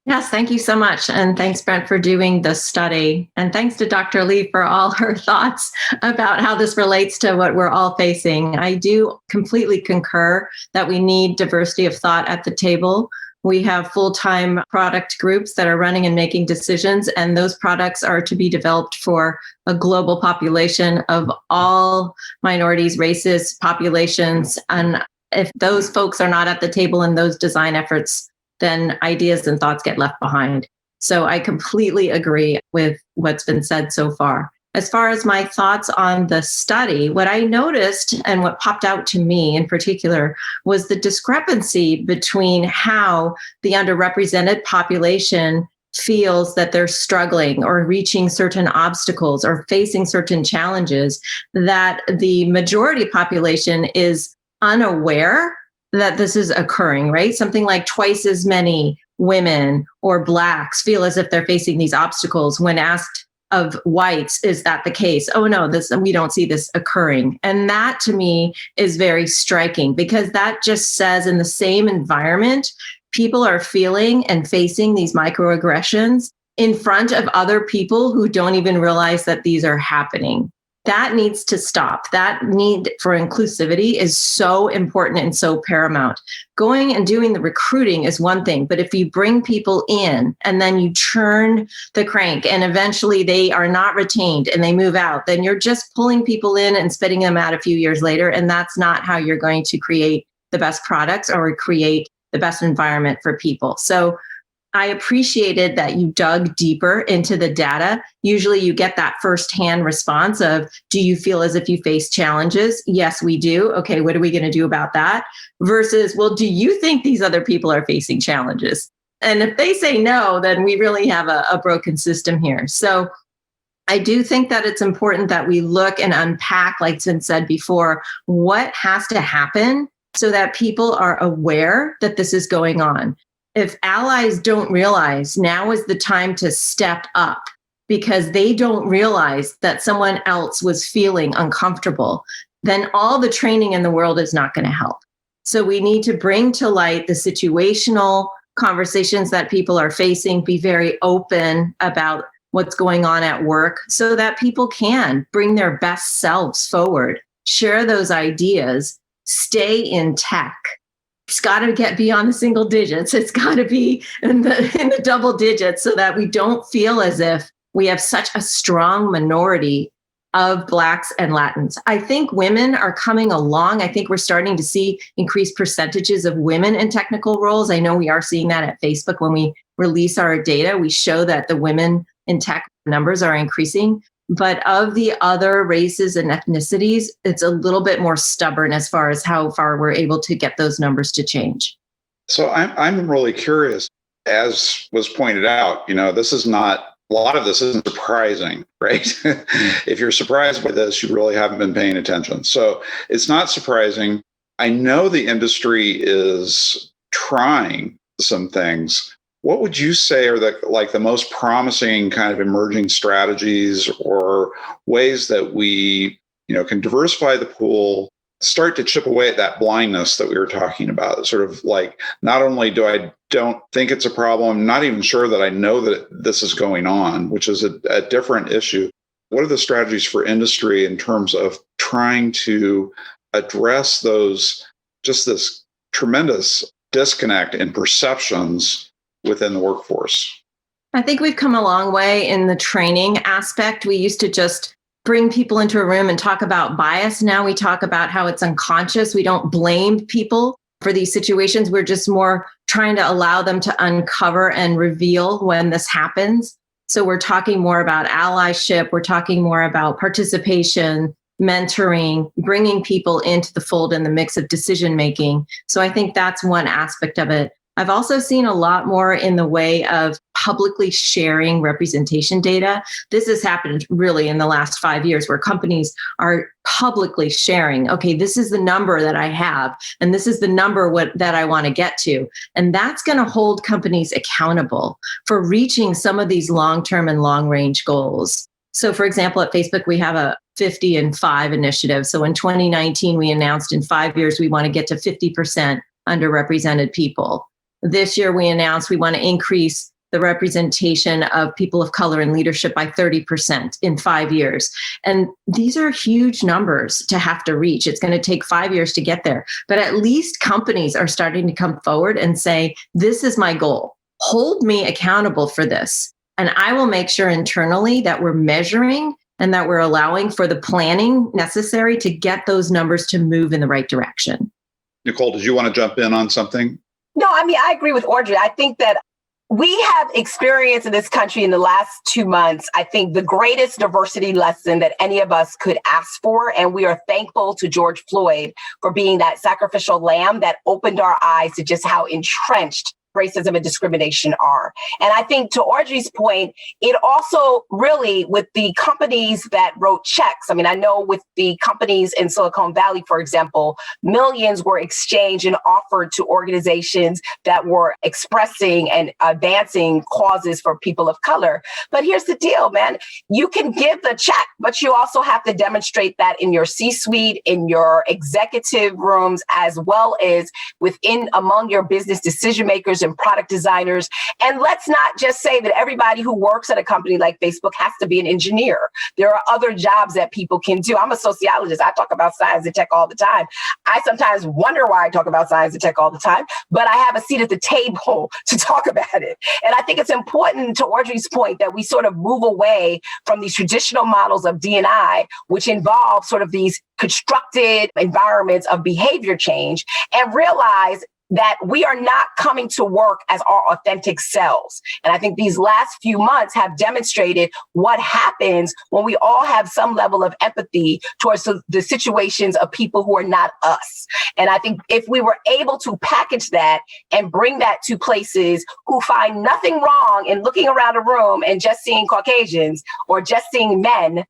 Yes, thank you so much. And thanks, Brent, for doing the study. And thanks to Dr. Lee for all her thoughts about how this relates to what we're all facing. I do completely concur that we need diversity of thought at the table. We have full-time product groups that are running and making decisions, and those products are to be developed for a global population of all minorities, races, populations. And if those folks are not at the table in those design efforts, then ideas and thoughts get left behind. So I completely agree with what's been said so far. As far as my thoughts on the study, what I noticed and what popped out to me in particular was the discrepancy between how the underrepresented population feels that they're struggling or reaching certain obstacles or facing certain challenges, that the majority population is unaware that this is occurring, right? Something like twice as many women or Blacks feel as if they're facing these obstacles when asked of whites, is that the case? Oh no, we don't see this occurring. And that to me is very striking because that just says in the same environment, people are feeling and facing these microaggressions in front of other people who don't even realize that these are happening. That needs to stop. That need for inclusivity is so important and so paramount. Going and doing the recruiting is one thing, but if you bring people in and then you churn the crank and eventually they are not retained and they move out, then you're just pulling people in and spitting them out a few years later. And that's not how you're going to create the best products or create the best environment for people. So I appreciated that you dug deeper into the data. Usually you get that firsthand response of, do you feel as if you face challenges? Yes, we do. Okay, what are we going to do about that? Versus, well, do you think these other people are facing challenges? And if they say no, then we really have a broken system here. So I do think that it's important that we look and unpack, like it's been said before, what has to happen so that people are aware that this is going on. If allies don't realize now is the time to step up because they don't realize that someone else was feeling uncomfortable, then all the training in the world is not going to help. So we need to bring to light the situational conversations that people are facing, be very open about what's going on at work so that people can bring their best selves forward, share those ideas, stay in tech. It's got to get beyond the single digits. It's got to be in the double digits so that we don't feel as if we have such a strong minority of Blacks and Latins. I think women are coming along. I think we're starting to see increased percentages of women in technical roles. I know we are seeing that at Facebook. When we release our data, we show that the women in tech numbers are increasing. But of the other races and ethnicities, it's a little bit more stubborn as far as how far we're able to get those numbers to change. So I'm really curious, as was pointed out, this is not, a lot of this isn't surprising, right? If you're surprised by this, you really haven't been paying attention. So it's not surprising. I know the industry is trying some things. What would you say are the most promising kind of emerging strategies or ways that we, can diversify the pool, start to chip away at that blindness that we were talking about? Sort of like, not only don't think it's a problem, I'm not even sure that I know that this is going on, which is a different issue. What are the strategies for industry in terms of trying to address this tremendous disconnect in perceptions within the workforce? I think we've come a long way in the training aspect. We used to just bring people into a room and talk about bias. Now we talk about how it's unconscious. We don't blame people for these situations. We're just more trying to allow them to uncover and reveal when this happens. So we're talking more about allyship. We're talking more about participation, mentoring, bringing people into the fold in the mix of decision making. So I think that's one aspect of it. I've also seen a lot more in the way of publicly sharing representation data. This has happened really in the last 5 years, where companies are publicly sharing, okay, this is the number that I have, and this is the number that I want to get to. And that's going to hold companies accountable for reaching some of these long-term and long-range goals. So for example, at Facebook, we have a 50 and 5 initiative. So in 2019, we announced in 5 years, we want to get to 50% underrepresented people. This year, we announced we want to increase the representation of people of color in leadership by 30% in 5 years. And these are huge numbers to have to reach. It's going to take 5 years to get there. But at least companies are starting to come forward and say, this is my goal. Hold me accountable for this. And I will make sure internally that we're measuring and that we're allowing for the planning necessary to get those numbers to move in the right direction. Nicole, did you want to jump in on something? No, I agree with Audrey. I think that we have experienced in this country in the last 2 months, I think, the greatest diversity lesson that any of us could ask for. And we are thankful to George Floyd for being that sacrificial lamb that opened our eyes to just how entrenched racism and discrimination are. And I think, to Audrey's point, it also really, with the companies that wrote checks, I know with the companies in Silicon Valley, for example, millions were exchanged and offered to organizations that were expressing and advancing causes for people of color. But here's the deal, man. You can give the check, but you also have to demonstrate that in your C-suite, in your executive rooms, as well as among your business decision makers and product designers. And let's not just say that everybody who works at a company like Facebook has to be an engineer. There are other jobs that people can do. I'm a sociologist. I talk about science and tech all the time. I sometimes wonder why I talk about science and tech all the time, but I have a seat at the table to talk about it. And I think it's important, to Audrey's point, that we sort of move away from these traditional models of D&I, which involve sort of these constructed environments of behavior change, and realize that we are not coming to work as our authentic selves. And I think these last few months have demonstrated what happens when we all have some level of empathy towards the situations of people who are not us. And I think if we were able to package that and bring that to places who find nothing wrong in looking around a room and just seeing Caucasians or just seeing men,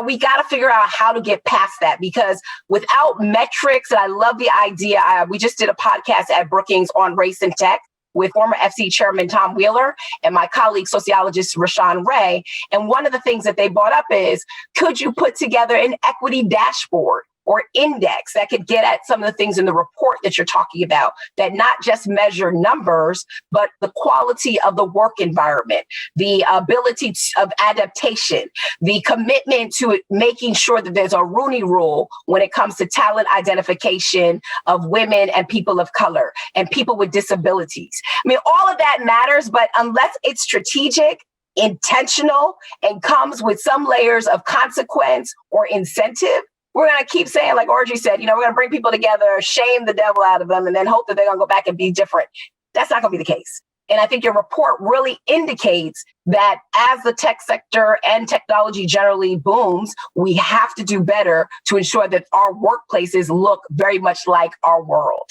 we got to figure out how to get past that, because without metrics, and I love the idea, we just did a podcast at Brookings on race and tech with former FC chairman Tom Wheeler and my colleague sociologist Rashawn Ray. And one of the things that they brought up is, could you put together an equity dashboard or index that could get at some of the things in the report that you're talking about, that not just measure numbers, but the quality of the work environment, the ability of adaptation, the commitment to making sure that there's a Rooney Rule when it comes to talent identification of women and people of color and people with disabilities. All of that matters, but unless it's strategic, intentional and comes with some layers of consequence or incentive, we're going to keep saying, like Audrey said, we're going to bring people together, shame the devil out of them, and then hope that they're going to go back and be different. That's not going to be the case. And I think your report really indicates that as the tech sector and technology generally booms, we have to do better to ensure that our workplaces look very much like our world.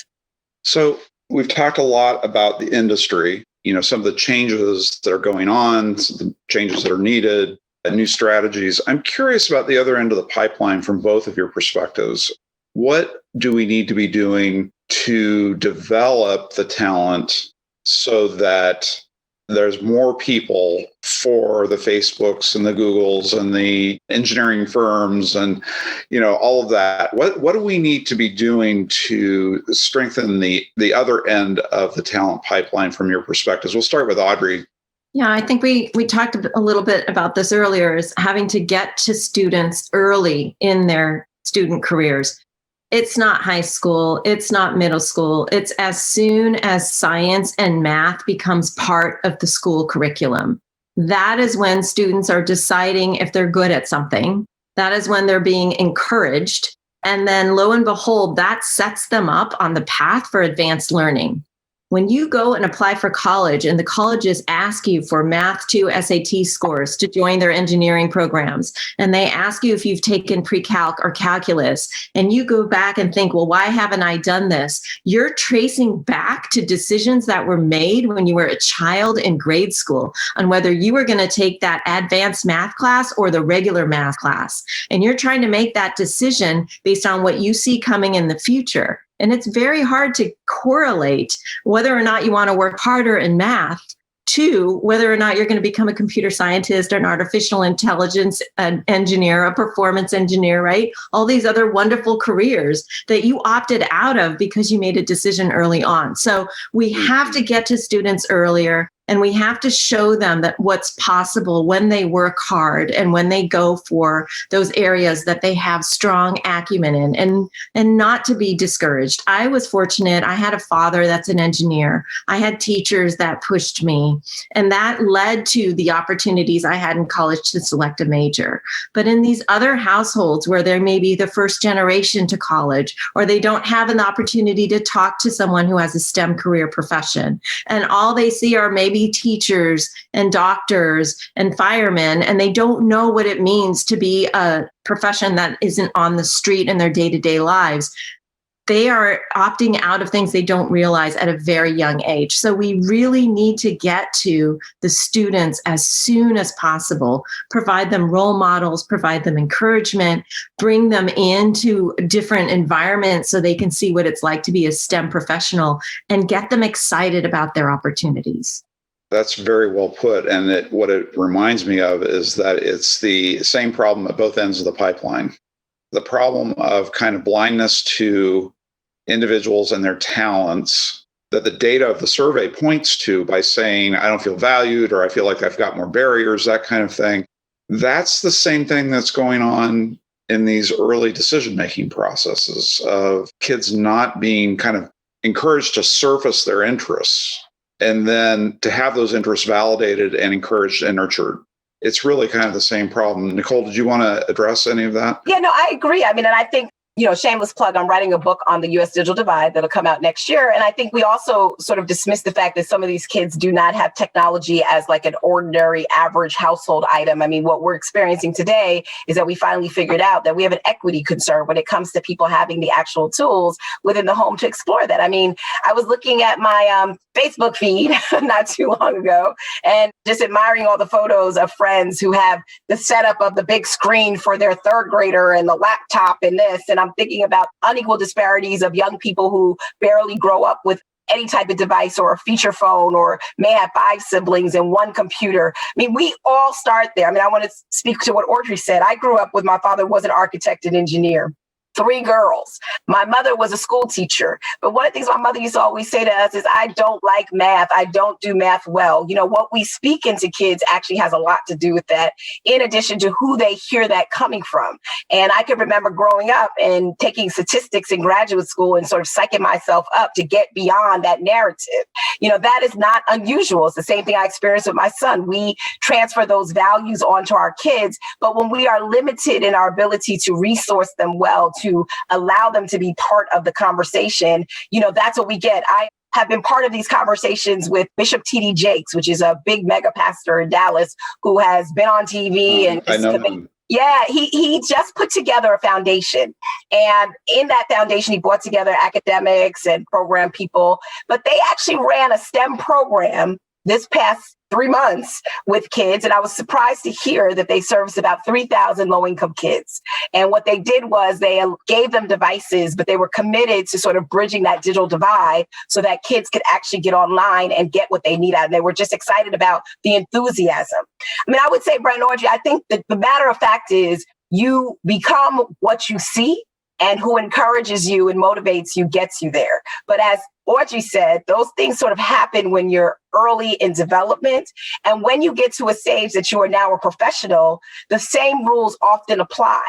So we've talked a lot about the industry, some of the changes that are going on, some of the changes that are needed, new strategies. I'm curious about the other end of the pipeline from both of your perspectives. What do we need to be doing to develop the talent so that there's more people for the Facebooks and the Googles and the engineering firms and, all of that? What do we need to be doing to strengthen the other end of the talent pipeline from your perspectives? We'll start with Audrey. Yeah, I think we talked a little bit about this earlier, is having to get to students early in their student careers. It's not high school. It's not middle school. It's as soon as science and math becomes part of the school curriculum. That is when students are deciding if they're good at something. That is when they're being encouraged. And then lo and behold, that sets them up on the path for advanced learning. When you go and apply for college and the colleges ask you for Math 2 SAT scores to join their engineering programs, and they ask you if you've taken pre-calc or calculus, and you go back and think, well, why haven't I done this? You're tracing back to decisions that were made when you were a child in grade school on whether you were going to take that advanced math class or the regular math class. And you're trying to make that decision based on what you see coming in the future. And it's very hard to correlate whether or not you want to work harder in math to whether or not you're going to become a computer scientist or an artificial intelligence engineer, a performance engineer, right? All these other wonderful careers that you opted out of because you made a decision early on. So we have to get to students earlier. And we have to show them that what's possible when they work hard and when they go for those areas that they have strong acumen in, and not to be discouraged. I was fortunate. I had a father that's an engineer. I had teachers that pushed me, and that led to the opportunities I had in college to select a major. But in these other households where they're maybe the first generation to college, or they don't have an opportunity to talk to someone who has a STEM career profession, and all they see are maybe teachers and doctors and firemen, and they don't know what it means to be a profession that isn't on the street in their day-to-day lives. They are opting out of things they don't realize at a very young age. So we really need to get to the students as soon as possible, provide them role models, provide them encouragement, bring them into different environments so they can see what it's like to be a STEM professional, and get them excited about their opportunities. That's very well put. And what it reminds me of is that it's the same problem at both ends of the pipeline. The problem of kind of blindness to individuals and their talents that the data of the survey points to by saying, I don't feel valued, or I feel like I've got more barriers, that kind of thing. That's the same thing that's going on in these early decision-making processes of kids not being kind of encouraged to surface their interests, and then to have those interests validated and encouraged and nurtured. It's really kind of the same problem. Nicole, did you want to address any of that? Yeah, no, I agree. I mean, and I think, shameless plug, I'm writing a book on the U.S. digital divide that'll come out next year. And I think we also sort of dismiss the fact that some of these kids do not have technology as like an ordinary average household item. I mean, what we're experiencing today is that we finally figured out that we have an equity concern when it comes to people having the actual tools within the home to explore that. I mean, I was looking at my Facebook feed not too long ago and just admiring all the photos of friends who have the setup of the big screen for their third grader and the laptop and this. And I'm thinking about unequal disparities of young people who barely grow up with any type of device or a feature phone, or may have 5 siblings and 1 computer. I mean, we all start there. I mean, I want to speak to what Audrey said. I grew up with my father was an architect and engineer. 3 girls. My mother was a school teacher. But one of the things my mother used to always say to us is, I don't like math. I don't do math well. What we speak into kids actually has a lot to do with that, in addition to who they hear that coming from. And I can remember growing up and taking statistics in graduate school and sort of psyching myself up to get beyond that narrative. That is not unusual. It's the same thing I experienced with my son. We transfer those values onto our kids, but when we are limited in our ability to resource them well, to allow them to be part of the conversation, that's what we get. I have been part of these conversations with Bishop T.D. Jakes, which is a big mega pastor in Dallas who has been on TV and I know him. Yeah, he just put together a foundation. And in that foundation, he brought together academics and program people, but they actually ran a STEM program this past 3 months with kids. And I was surprised to hear that they serviced about 3,000 low-income kids. And what they did was they gave them devices, but they were committed to sort of bridging that digital divide so that kids could actually get online and get what they need out. And they were just excited about the enthusiasm. I would say, Brent and Audrey, I think that the matter of fact is you become what you see, and who encourages you and motivates you gets you there. But as Audrey said, those things sort of happen when you're early in development. And when you get to a stage that you are now a professional, the same rules often apply.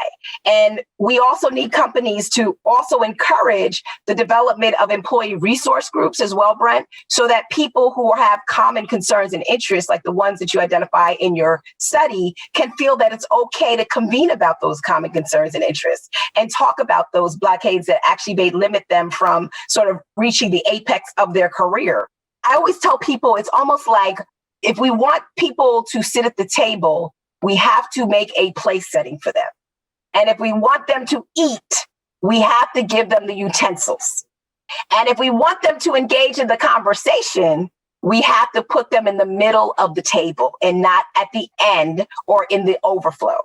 And we also need companies to also encourage the development of employee resource groups as well, Brent, so that people who have common concerns and interests, like the ones that you identify in your study, can feel that it's okay to convene about those common concerns and interests and talk about those blockades that actually may limit them from sort of reaching the apex of their career. I always tell people it's almost like if we want people to sit at the table, we have to make a place setting for them. And if we want them to eat, we have to give them the utensils. And if we want them to engage in the conversation, we have to put them in the middle of the table and not at the end or in the overflow.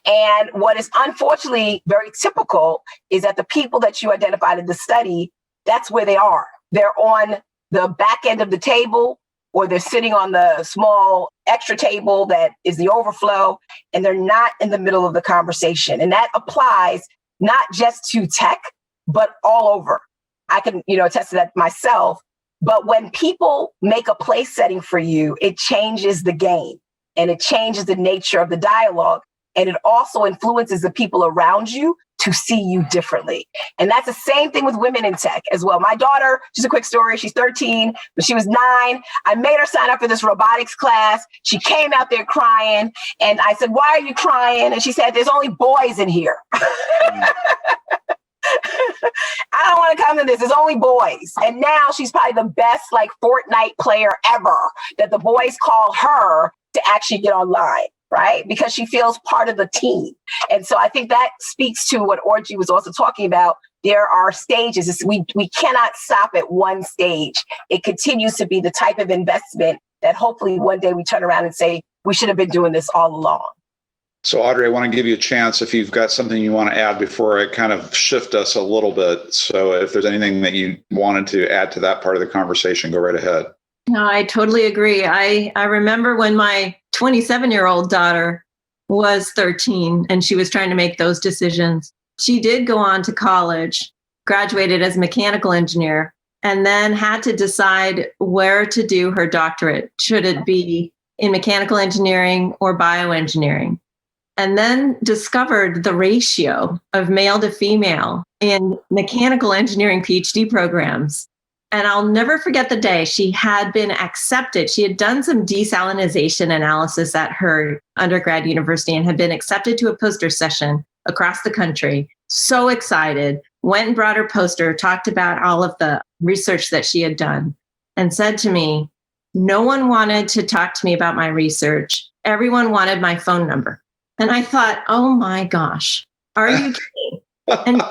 And what is unfortunately very typical is that the people that you identified in the study, that's where they are. They're on the back end of the table, or they're sitting on the small extra table that is the overflow, and they're not in the middle of the conversation. And that applies not just to tech, but all over. I can, attest to that myself. But when people make a place setting for you, it changes the game and it changes the nature of the dialogue. And it also influences the people around you to see you differently. And that's the same thing with women in tech as well. My daughter, just a quick story, she's 13, when she was 9, I made her sign up for this robotics class. She came out there crying. And I said, why are you crying? And she said, there's only boys in here. I don't want to come to this. There's only boys. And now she's probably the best Fortnite player ever, that the boys call her to actually get online. Right? Because she feels part of the team. And so I think that speaks to what Audrey was also talking about. There are stages. We cannot stop at one stage. It continues to be the type of investment that hopefully one day we turn around and say, we should have been doing this all along. So Audrey, I want to give you a chance if you've got something you want to add before I kind of shift us a little bit. So if there's anything that you wanted to add to that part of the conversation, go right ahead. No, I totally agree. I remember when my 27-year-old daughter was 13 and she was trying to make those decisions. She did go on to college, graduated as a mechanical engineer, and then had to decide where to do her doctorate. Should it be in mechanical engineering or bioengineering? And then discovered the ratio of male to female in mechanical engineering PhD programs. And I'll never forget the day she had been accepted. She had done some desalinization analysis at her undergrad university and had been accepted to a poster session across the country. So excited, went and brought her poster, talked about all of the research that she had done, and said to me, no one wanted to talk to me about my research. Everyone wanted my phone number. And I thought, oh my gosh, are you kidding? And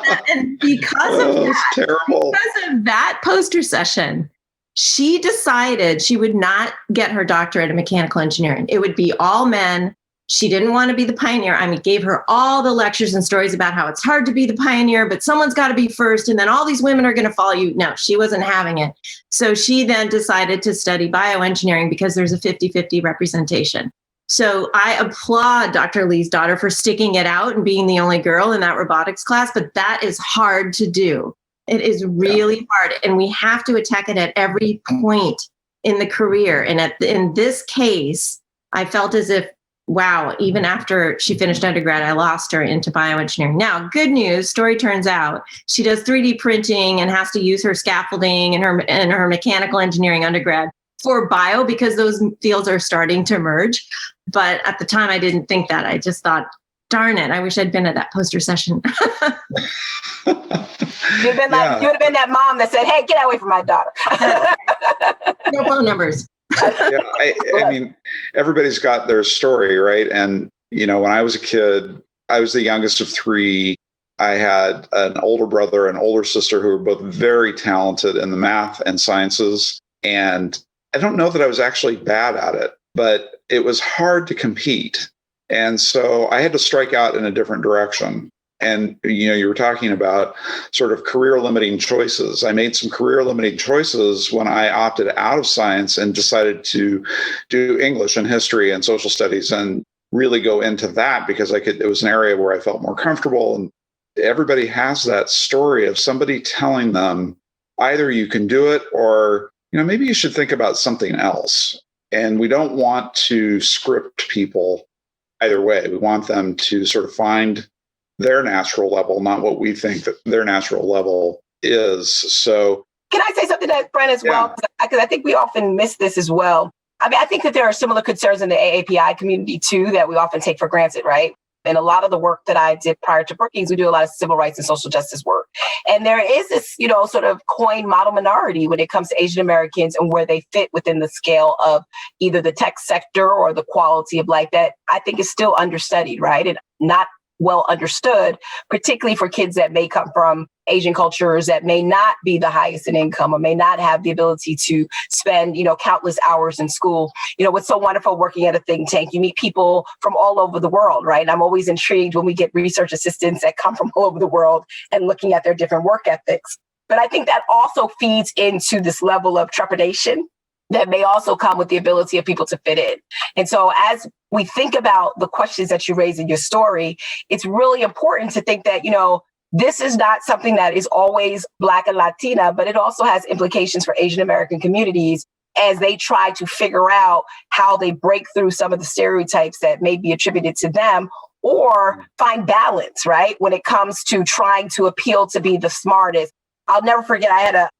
because of that poster session, she decided she would not get her doctorate in mechanical engineering. It would be all men. She didn't want to be the pioneer. I mean, gave her all the lectures and stories about how it's hard to be the pioneer, but someone's got to be first, and then all these women are going to follow you. No, she wasn't having it. So she then decided to study bioengineering because there's a 50-50 representation. So I applaud Dr. Lee's daughter for sticking it out and being the only girl in that robotics class, but that is hard to do. It is really hard. And we have to attack it at every point in the career. And in this case, I felt as if, wow, even after she finished undergrad, I lost her into bioengineering. Now, good news, story turns out, she does 3D printing and has to use her scaffolding and her mechanical engineering undergrad for bio because those fields are starting to merge. But at the time, I didn't think that. I just thought, darn it, I wish I'd been at that poster session. You'd have been that mom that said, hey, get away from my daughter. No phone numbers. I mean, everybody's got their story, right? And, when I was a kid, I was the youngest of three. I had an older brother and older sister who were both very talented in the math and sciences. And I don't know that I was actually bad at it, but it was hard to compete. And so I had to strike out in a different direction. And, you were talking about sort of career limiting choices. I made some career limiting choices when I opted out of science and decided to do English and history and social studies and really go into that because it was an area where I felt more comfortable. And everybody has that story of somebody telling them either you can do it or, maybe you should think about something else. And we don't want to script people either way. We want them to sort of find their natural level, not what we think that their natural level is. So can I say something to that, Brent, as well? Because I think we often miss this as well. I mean, I think that there are similar concerns in the AAPI community too that we often take for granted, right? And a lot of the work that I did prior to Brookings, we do a lot of civil rights and social justice work. And there is this, sort of coined model minority when it comes to Asian Americans and where they fit within the scale of either the tech sector or the quality of life that I think is still understudied, right? And not well understood, particularly for kids that may come from Asian cultures that may not be the highest in income or may not have the ability to spend, countless hours in school. What's so wonderful working at a think tank, you meet people from all over the world, right? And I'm always intrigued when we get research assistants that come from all over the world and looking at their different work ethics. But I think that also feeds into this level of trepidation that may also come with the ability of people to fit in. And so as we think about the questions that you raise in your story, it's really important to think that, this is not something that is always Black and Latina, but it also has implications for Asian American communities as they try to figure out how they break through some of the stereotypes that may be attributed to them or find balance, right? When it comes to trying to appeal to be the smartest. I'll never forget,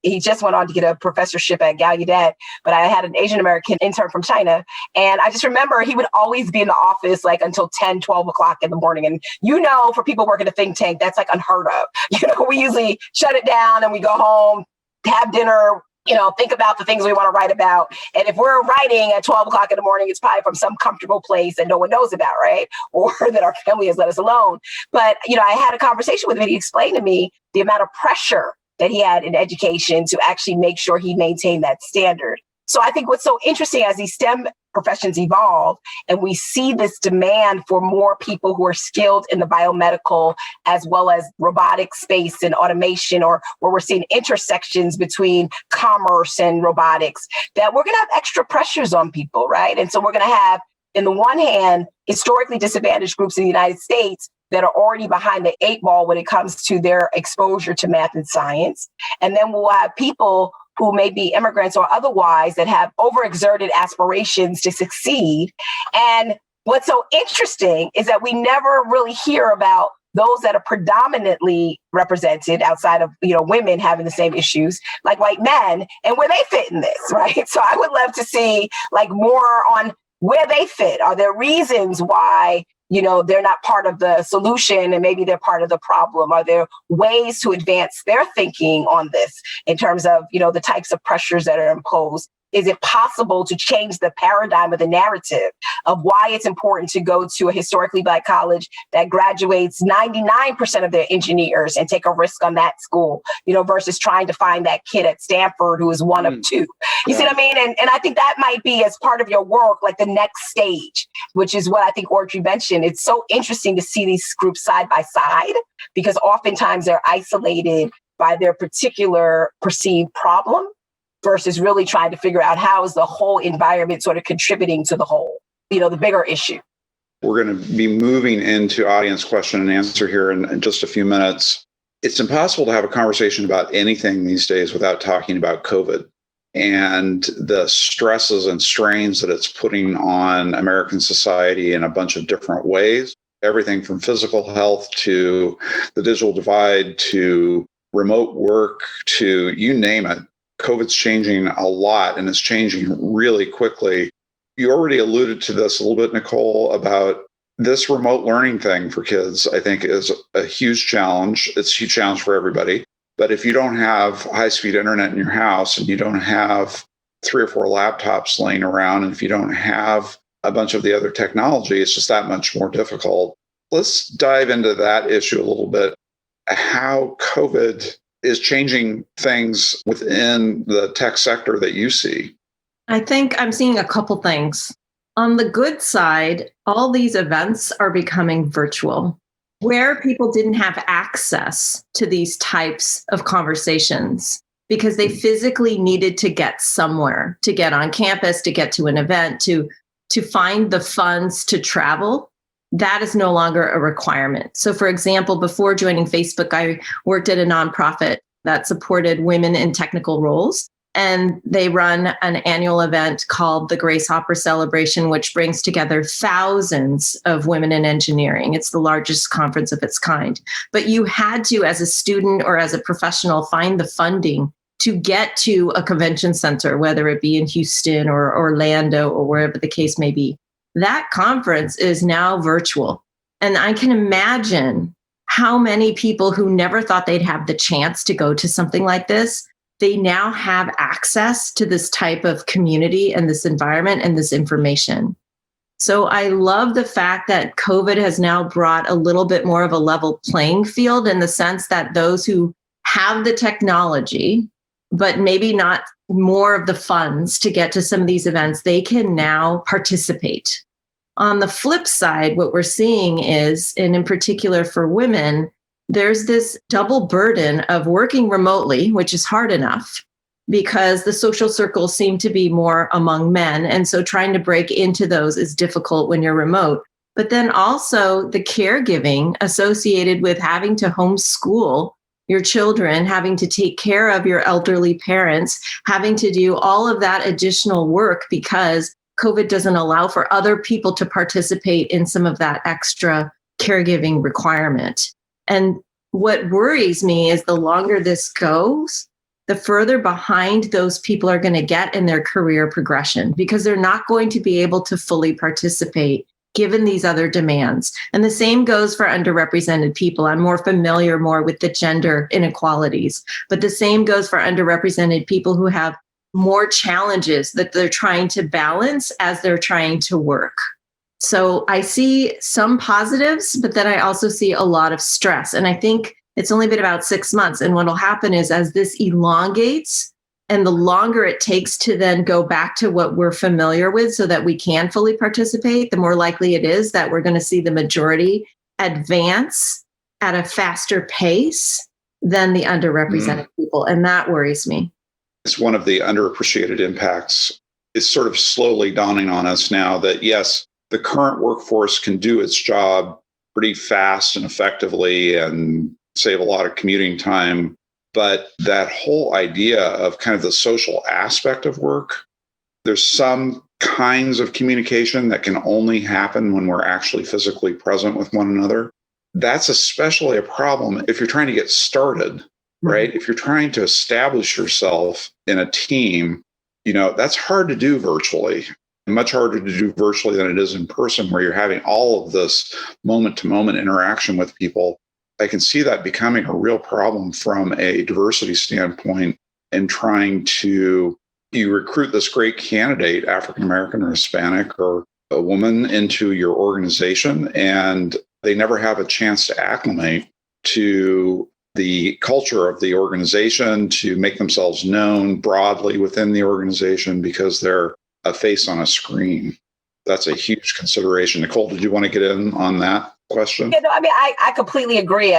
he just went on to get a professorship at Gallaudet, but I had an Asian American intern from China. And I just remember he would always be in the office like until 10, 12 o'clock in the morning. And, for people working at a think tank, that's like unheard of. We usually shut it down and we go home, have dinner, think about the things we want to write about. And if we're writing at 12 o'clock in the morning, it's probably from some comfortable place that no one knows about, right? Or that our family has let us alone. But, I had a conversation with him and he explained to me the amount of pressure that he had in education to actually make sure he maintained that standard. So I think what's so interesting as these STEM professions evolve and we see this demand for more people who are skilled in the biomedical as well as robotic space and automation, or where we're seeing intersections between commerce and robotics, that we're going to have extra pressures on people, right? And so we're going to have, in the one hand, historically disadvantaged groups in the United States that are already behind the 8 ball when it comes to their exposure to math and science. And then we'll have people who may be immigrants or otherwise that have overexerted aspirations to succeed. And what's so interesting is that we never really hear about those that are predominantly represented outside of, women having the same issues like white men and where they fit in this, right? So I would love to see more on where they fit. Are there reasons why they're not part of the solution and maybe they're part of the problem? Are there ways to advance their thinking on this in terms of, the types of pressures that are imposed? Is it possible to change the paradigm of the narrative of why it's important to go to a historically Black college that graduates 99% of their engineers and take a risk on that school, versus trying to find that kid at Stanford who is one of two? You see what I mean? And I think that might be, as part of your work, like the next stage, which is what I think Audrey mentioned. It's so interesting to see these groups side by side because oftentimes they're isolated by their particular perceived problem versus really trying to figure out how is the whole environment sort of contributing to the whole. the bigger issue. We're going to be moving into audience question and answer here in just a few minutes. It's impossible to have a conversation about anything these days without talking about COVID and the stresses and strains that it's putting on American society in a bunch of different ways. Everything from physical health to the digital divide to remote work to you name it. COVID's changing a lot, and it's changing really quickly. You already alluded to this a little bit, Nicole, about this remote learning thing for kids, I think, is a huge challenge. It's a huge challenge for everybody. But if you don't have high-speed internet in your house and you don't have 3 or 4 laptops laying around, and if you don't have a bunch of the other technology, it's just that much more difficult. Let's dive into that issue a little bit, how COVID is changing things within the tech sector that you see. I think I'm seeing a couple things. On the good side, all these events are becoming virtual, where people didn't have access to these types of conversations because they physically needed to get somewhere, to get on campus, to get to an event, to find the funds to travel. That is no longer a requirement. So for example, before joining Facebook, I worked at a nonprofit that supported women in technical roles. And they run an annual event called the Grace Hopper Celebration, which brings together thousands of women in engineering. It's the largest conference of its kind. But you had to, as a student or as a professional, find the funding to get to a convention center, whether it be in Houston or Orlando or wherever the case may be. That conference is now virtual. And I can imagine how many people who never thought they'd have the chance to go to something like this, they now have access to this type of community and this environment and this information. So I love the fact that COVID has now brought a little bit more of a level playing field in the sense that those who have the technology, but maybe not more of the funds to get to some of these events, they can now participate. On the flip side, what we're seeing is, and in particular for women, there's this double burden of working remotely, which is hard enough because the social circles seem to be more among men. And so trying to break into those is difficult when you're remote. But then also the caregiving associated with having to homeschool your children, having to take care of your elderly parents, having to do all of that additional work because COVID doesn't allow for other people to participate in some of that extra caregiving requirement. And what worries me is the longer this goes, the further behind those people are going to get in their career progression because they're not going to be able to fully participate given these other demands. And the same goes for underrepresented people. I'm more familiar with the gender inequalities, but the same goes for underrepresented people who have more challenges that they're trying to balance as they're trying to work. So I see some positives, but then I also see a lot of stress. And I think it's only been about 6 months. And what will happen is as this elongates and the longer it takes to then go back to what we're familiar with so that we can fully participate, the more likely it is that we're going to see the majority advance at a faster pace than the underrepresented people. And that worries me. It's one of the underappreciated impacts. It's sort of slowly dawning on us now that, yes, the current workforce can do its job pretty fast and effectively and save a lot of commuting time. But that whole idea of kind of the social aspect of work, there's some kinds of communication that can only happen when we're actually physically present with one another. That's especially a problem if you're trying to get started, right? If you're trying to establish yourself in a team, that's hard to do virtually. Much harder to do virtually than it is in person, where you're having all of this moment-to-moment interaction with people. I can see that becoming a real problem from a diversity standpoint and trying to, you recruit this great candidate, African-American or Hispanic or a woman, into your organization, and they never have a chance to acclimate to the culture of the organization, to make themselves known broadly within the organization because they're a face on a screen. That's a huge consideration. Nicole, did you want to get in on that question? Yeah, no, I completely agree.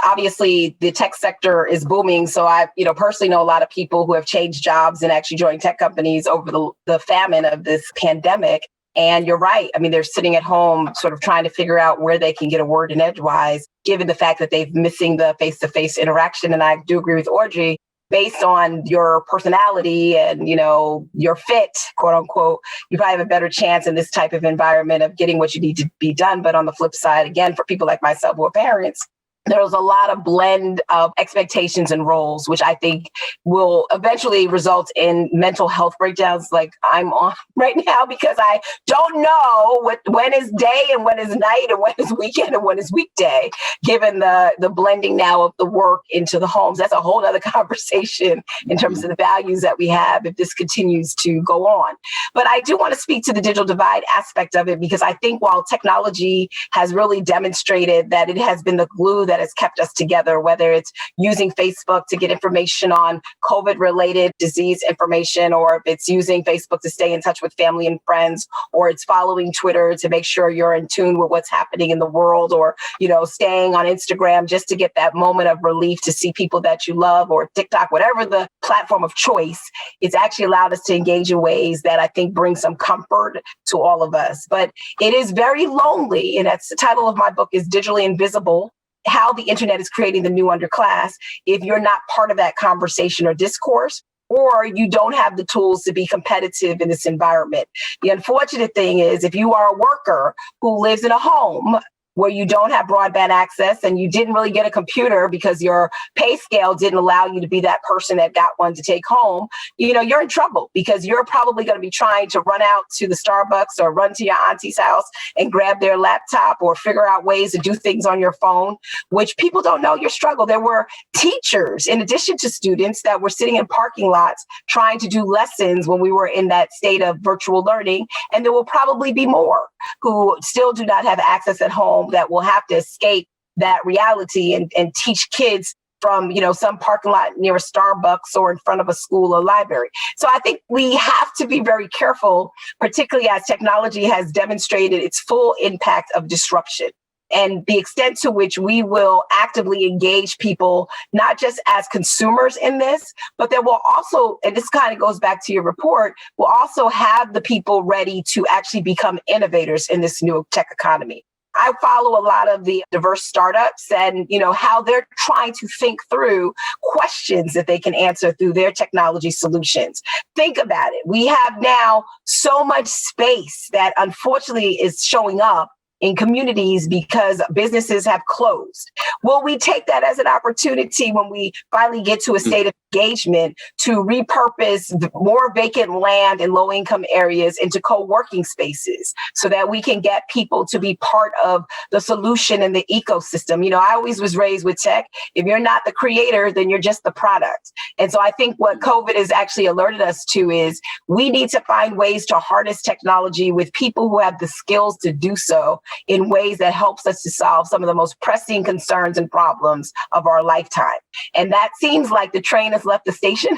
Obviously, the tech sector is booming. So I, personally know a lot of people who have changed jobs and actually joined tech companies over the famine of this pandemic. And you're right. I mean, they're sitting at home sort of trying to figure out where they can get a word in edgewise, given the fact that they've missing the face-to-face interaction. And I do agree with Audrey, based on your personality and, your fit, quote unquote, you probably have a better chance in this type of environment of getting what you need to be done. But on the flip side, again, for people like myself who are parents, there's a lot of blend of expectations and roles, which I think will eventually result in mental health breakdowns like I'm on right now, because I don't know when is day and when is night and when is weekend and when is weekday, given the blending now of the work into the homes. That's a whole other conversation in terms of the values that we have if this continues to go on. But I do want to speak to the digital divide aspect of it, because I think while technology has really demonstrated that it has been the glue that has kept us together, whether it's using Facebook to get information on COVID-related disease information, or if it's using Facebook to stay in touch with family and friends, or it's following Twitter to make sure you're in tune with what's happening in the world, or, staying on Instagram just to get that moment of relief to see people that you love, or TikTok, whatever the platform of choice, it's actually allowed us to engage in ways that I think bring some comfort to all of us. But it is very lonely, and that's the title of my book, is Digitally Invisible: How the Internet is Creating the New Underclass, if you're not part of that conversation or discourse, or you don't have the tools to be competitive in this environment. The unfortunate thing is, if you are a worker who lives in a home where you don't have broadband access and you didn't really get a computer because your pay scale didn't allow you to be that person that got one to take home, you're in trouble, because you're probably going to be trying to run out to the Starbucks or run to your auntie's house and grab their laptop, or figure out ways to do things on your phone, which people don't know your struggle. There were teachers, in addition to students, that were sitting in parking lots trying to do lessons when we were in that state of virtual learning. And there will probably be more who still do not have access at home, that will have to escape that reality and teach kids from, some parking lot near a Starbucks or in front of a school or library. So I think we have to be very careful, particularly as technology has demonstrated its full impact of disruption, and the extent to which we will actively engage people, not just as consumers in this, but there will also, and this kind of goes back to your report, we'll also have the people ready to actually become innovators in this new tech economy. I follow a lot of the diverse startups and, how they're trying to think through questions that they can answer through their technology solutions. Think about it. We have now so much space that unfortunately is showing up in communities because businesses have closed. Will we take that as an opportunity when we finally get to a state of engagement to repurpose more vacant land in low-income areas into co-working spaces so that we can get people to be part of the solution in the ecosystem? I always was raised with tech. If you're not the creator, then you're just the product. And so I think what COVID has actually alerted us to is we need to find ways to harness technology with people who have the skills to do so in ways that helps us to solve some of the most pressing concerns and problems of our lifetime. And that seems like the train has left the station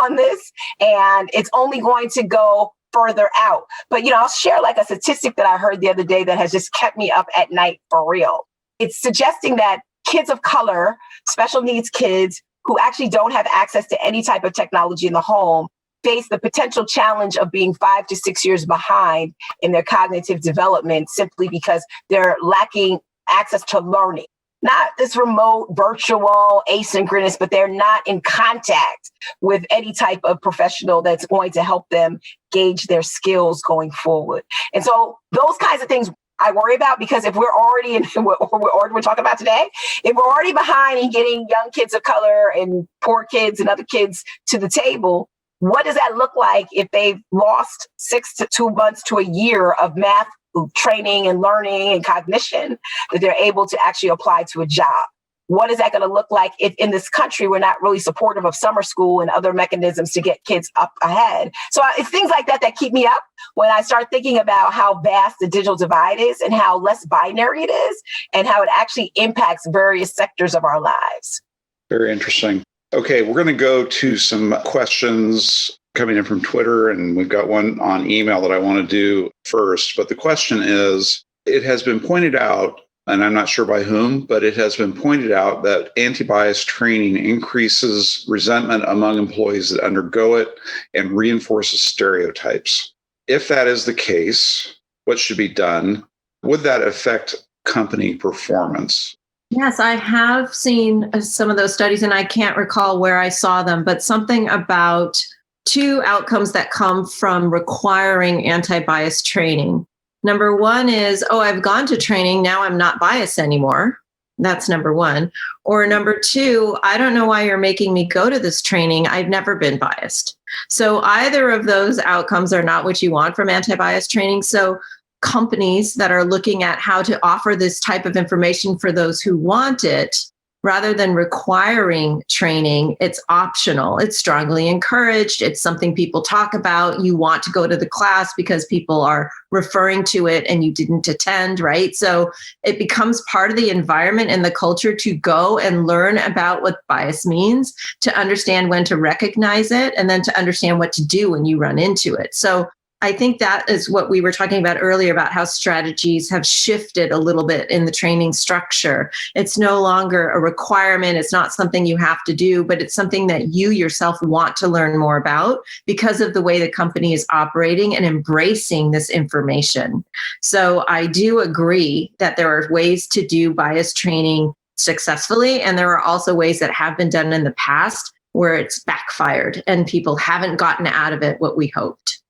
on this, and it's only going to go further out. But, I'll share like a statistic that I heard the other day that has just kept me up at night for real. It's suggesting that kids of color, special needs kids who actually don't have access to any type of technology in the home, face the potential challenge of being 5 to 6 years behind in their cognitive development simply because they're lacking access to learning. Not this remote, virtual, asynchronous, but they're not in contact with any type of professional that's going to help them gauge their skills going forward. And so those kinds of things I worry about, because if we're already in what we're talking about today, if we're already behind in getting young kids of color and poor kids and other kids to the table, what does that look like if they've lost 6 to 2 months to a year of math training and learning and cognition that they're able to actually apply to a job? What is that going to look like if in this country we're not really supportive of summer school and other mechanisms to get kids up ahead? So it's things like that that keep me up when I start thinking about how vast the digital divide is and how less binary it is and how it actually impacts various sectors of our lives. Very interesting. Okay, we're going to go to some questions coming in from Twitter, and we've got one on email that I want to do first. But the question is, it has been pointed out, and I'm not sure by whom, but it has been pointed out that anti-bias training increases resentment among employees that undergo it and reinforces stereotypes. If that is the case, what should be done? Would that affect company performance? Yes, I have seen some of those studies, and I can't recall where I saw them, but something about two outcomes that come from requiring anti-bias training. Number one is, oh, I've gone to training, now I'm not biased anymore. That's number one. Or number two, I don't know why you're making me go to this training. I've never been biased. So either of those outcomes are not what you want from anti-bias training. So companies that are looking at how to offer this type of information for those who want it, rather than requiring training, it's optional. It's strongly encouraged. It's something people talk about. You want to go to the class because people are referring to it and you didn't attend, right? So it becomes part of the environment and the culture to go and learn about what bias means, to understand when to recognize it, and then to understand what to do when you run into it. So I think that is what we were talking about earlier about how strategies have shifted a little bit in the training structure. It's no longer a requirement. It's not something you have to do, but it's something that you yourself want to learn more about because of the way the company is operating and embracing this information. So I do agree that there are ways to do bias training successfully, and there are also ways that have been done in the past where it's backfired and people haven't gotten out of it what we hoped.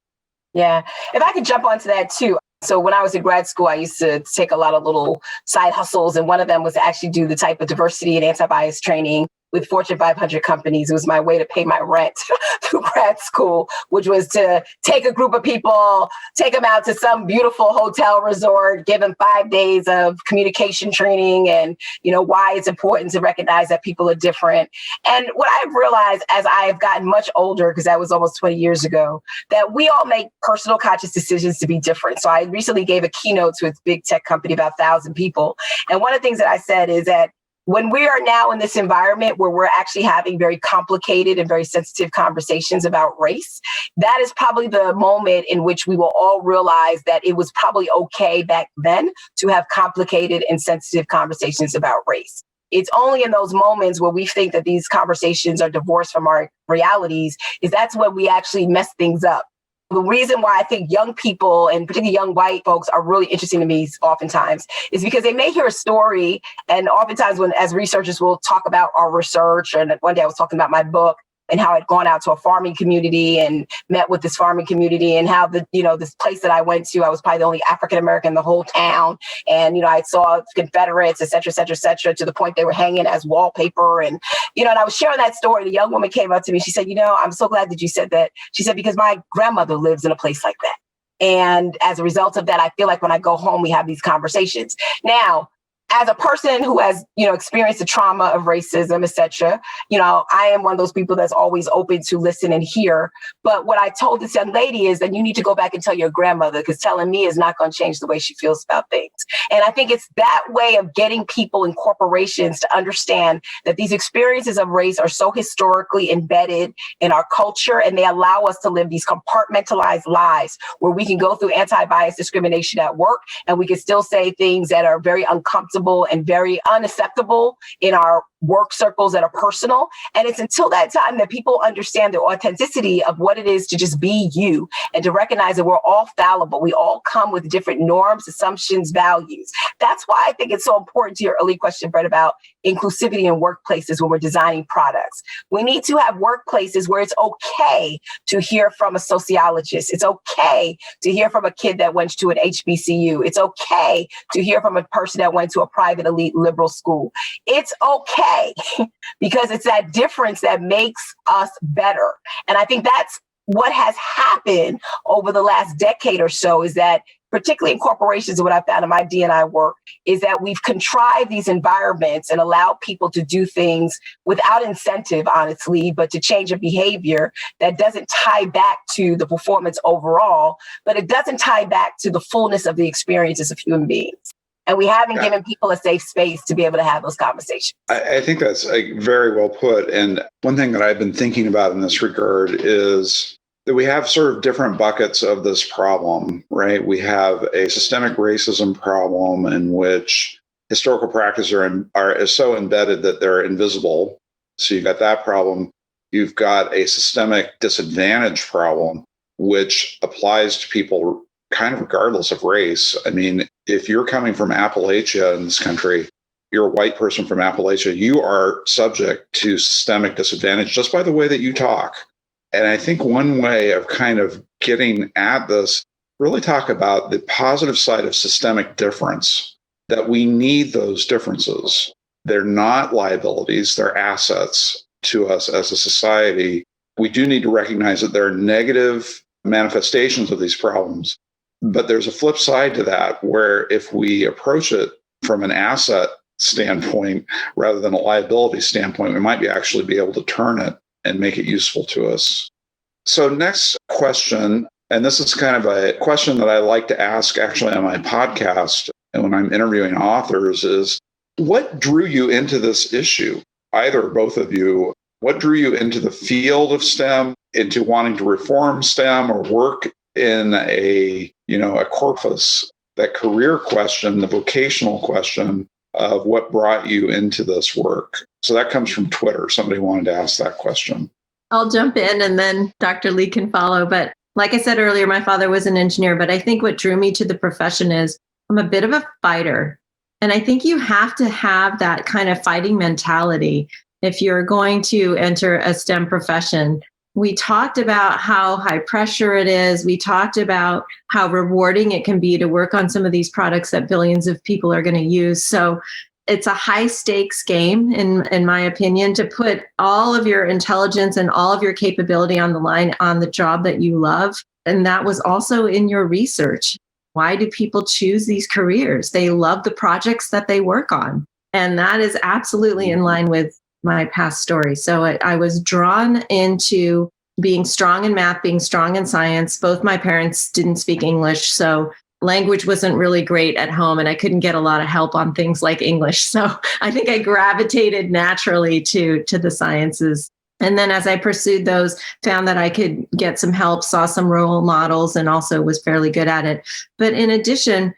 Yeah. If I could jump onto that too. So when I was in grad school, I used to take a lot of little side hustles. And one of them was to actually do the type of diversity and anti-bias training with Fortune 500 companies. It was my way to pay my rent through grad school, which was to take a group of people, take them out to some beautiful hotel resort, give them 5 days of communication training and, why it's important to recognize that people are different. And what I've realized as I've gotten much older, because that was almost 20 years ago, that we all make personal conscious decisions to be different. So I recently gave a keynote to a big tech company, about 1,000 people. And one of the things that I said is that when we are now in this environment where we're actually having very complicated and very sensitive conversations about race, that is probably the moment in which we will all realize that it was probably okay back then to have complicated and sensitive conversations about race. It's only in those moments where we think that these conversations are divorced from our realities, is that's when we actually mess things up. The reason why I think young people, and particularly young white folks, are really interesting to me oftentimes is because they may hear a story, and oftentimes when as researchers will talk about our research, and one day I was talking about my book and how I'd gone out to a farming community and met with this farming community, and how this place that I went to, I was probably the only African American in the whole town. And, I saw Confederates, et cetera, to the point they were hanging as wallpaper. And, and I was sharing that story. The young woman came up to me. She said, I'm so glad that you said that. She said, because my grandmother lives in a place like that. And as a result of that, I feel like when I go home, we have these conversations. Now, as a person who has, experienced the trauma of racism, et cetera, I am one of those people that's always open to listen and hear. But what I told this young lady is that you need to go back and tell your grandmother, because telling me is not going to change the way she feels about things. And I think it's that way of getting people and corporations to understand that these experiences of race are so historically embedded in our culture, and they allow us to live these compartmentalized lives where we can go through anti-bias discrimination at work, and we can still say things that are very uncomfortable and very unacceptable in our work circles that are personal. And it's until that time that people understand the authenticity of what it is to just be you, and to recognize that we're all fallible. We all come with different norms, assumptions, values. That's why I think it's so important to your early question, Brett, about inclusivity in workplaces when we're designing products. We need to have workplaces where it's okay to hear from a sociologist. It's okay to hear from a kid that went to an HBCU. It's okay to hear from a person that went to a private elite liberal school. It's okay because it's that difference that makes us better. And I think that's what has happened over the last decade or so, is that particularly in corporations, what I found in my D&I work is that we've contrived these environments and allowed people to do things without incentive, honestly, but to change a behavior that doesn't tie back to the performance overall, but it doesn't tie back to the fullness of the experiences of human beings. And we haven't given people a safe space to be able to have those conversations. I think that's very well put. And one thing that I've been thinking about in this regard is that we have sort of different buckets of this problem, right? We have a systemic racism problem in which historical practices are so embedded that they're invisible. So you've got that problem. You've got a systemic disadvantage problem which applies to people kind of regardless of race. I mean, if you're coming from Appalachia in this country, you're a white person from Appalachia, you are subject to systemic disadvantage just by the way that you talk. And I think one way of kind of getting at this, really talk about the positive side of systemic difference, that we need those differences. They're not liabilities, they're assets to us as a society. We do need to recognize that there are negative manifestations of these problems. But there's a flip side to that, where if we approach it from an asset standpoint rather than a liability standpoint, we might actually be able to turn it and make it useful to us. So next question, and this is kind of a question that I like to ask actually on my podcast and when I'm interviewing authors, is what drew you into this issue? Either or both of you, what drew you into the field of STEM, into wanting to reform STEM or work in a corpus, that career question, the vocational question of what brought you into this work? So that comes from Twitter. Somebody wanted to ask that question. I'll jump in and then Dr. Lee can follow. But like I said earlier, my father was an engineer, but I think what drew me to the profession is I'm a bit of a fighter. And I think you have to have that kind of fighting mentality if you're going to enter a STEM profession. We talked about how high pressure it is. We talked about how rewarding it can be to work on some of these products that billions of people are going to use. So it's a high stakes game, in my opinion, to put all of your intelligence and all of your capability on the line on the job that you love. And that was also in your research. Why do people choose these careers? They love the projects that they work on. And that is absolutely in line with my past story. So I was drawn into being strong in math, being strong in science. Both my parents didn't speak English, so language wasn't really great at home, and I couldn't get a lot of help on things like English. So I think I gravitated naturally to the sciences. And then as I pursued those, found that I could get some help, saw some role models, and also was fairly good at it. But in addition,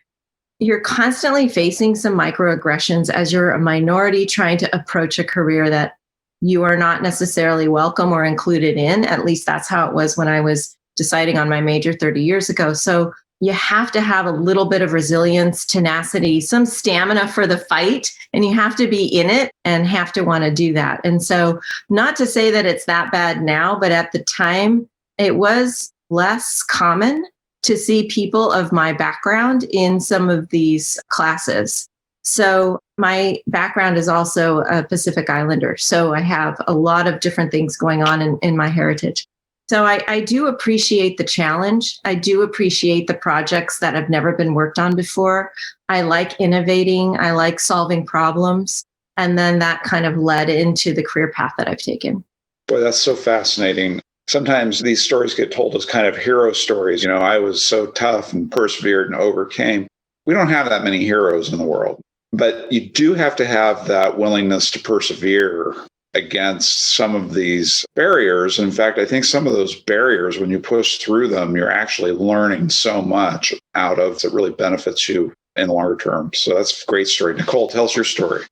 you're constantly facing some microaggressions as you're a minority trying to approach a career that you are not necessarily welcome or included in. At least that's how it was when I was deciding on my major 30 years ago. So you have to have a little bit of resilience, tenacity, some stamina for the fight, and you have to be in it and have to want to do that. And so not to say that it's that bad now, but at the time it was less common to see people of my background in some of these classes. So my background is also a Pacific Islander. So I have a lot of different things going on in my heritage. So I do appreciate the challenge. I do appreciate the projects that have never been worked on before. I like innovating. I like solving problems. And then that kind of led into the career path that I've taken. Boy, that's so fascinating. Sometimes these stories get told as kind of hero stories. I was so tough and persevered and overcame. We don't have that many heroes in the world, but you do have to have that willingness to persevere against some of these barriers. In fact, I think some of those barriers, when you push through them, you're actually learning so much out of that really benefits you in the longer term. So that's a great story. Nicole, tell us your story.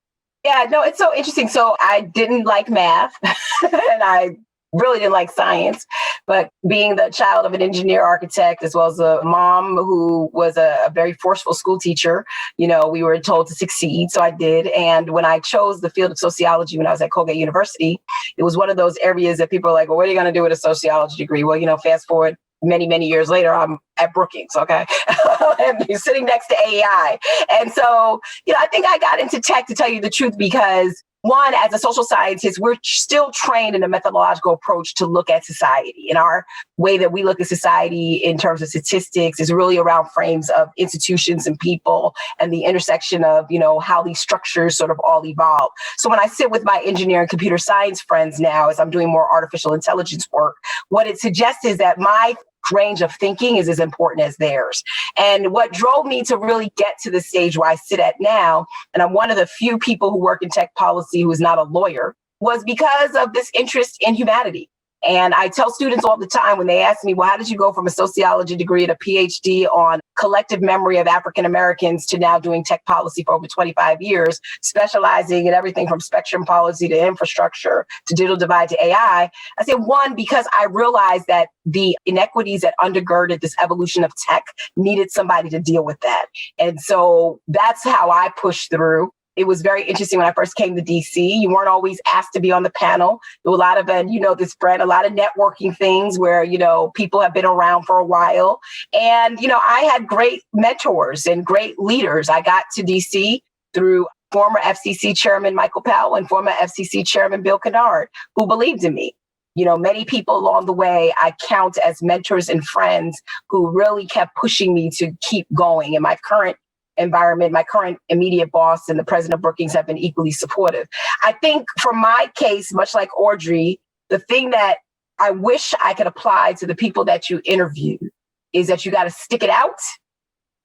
Yeah, no, it's so interesting. So I didn't like math and I really didn't like science, but being the child of an engineer architect, as well as a mom who was a very forceful school teacher, we were told to succeed. So I did. And when I chose the field of sociology when I was at Colgate University, it was one of those areas that people are like, well, what are you going to do with a sociology degree? Well, fast forward many, many years later, I'm at Brookings, okay? And you're sitting next to AI. And so, I think I got into tech, to tell you the truth, because one, as a social scientist, we're still trained in a methodological approach to look at society. And our way that we look at society in terms of statistics is really around frames of institutions and people and the intersection of, how these structures sort of all evolve. So when I sit with my engineering and computer science friends now, as I'm doing more artificial intelligence work, what it suggests is that my range of thinking is as important as theirs. And what drove me to really get to the stage where I sit at now, and I'm one of the few people who work in tech policy who is not a lawyer, was because of this interest in humanity. And I tell students all the time when they ask me, well, how did you go from a sociology degree to a PhD on collective memory of African Americans to now doing tech policy for over 25 years, specializing in everything from spectrum policy to infrastructure to digital divide to AI? I said, one, because I realized that the inequities that undergirded this evolution of tech needed somebody to deal with that. And so that's how I pushed through. It was very interesting when I first came to DC. You weren't always asked to be on the panel. There were a lot of, this Brent, a lot of networking things where, people have been around for a while. And, I had great mentors and great leaders. I got to DC through former FCC Chairman Michael Powell and former FCC Chairman Bill Kennard, who believed in me. Many people along the way I count as mentors and friends who really kept pushing me to keep going. And my current environment, my current immediate boss and the president of Brookings have been equally supportive. I think for my case, much like Audrey, the thing that I wish I could apply to the people that you interview is that you got to stick it out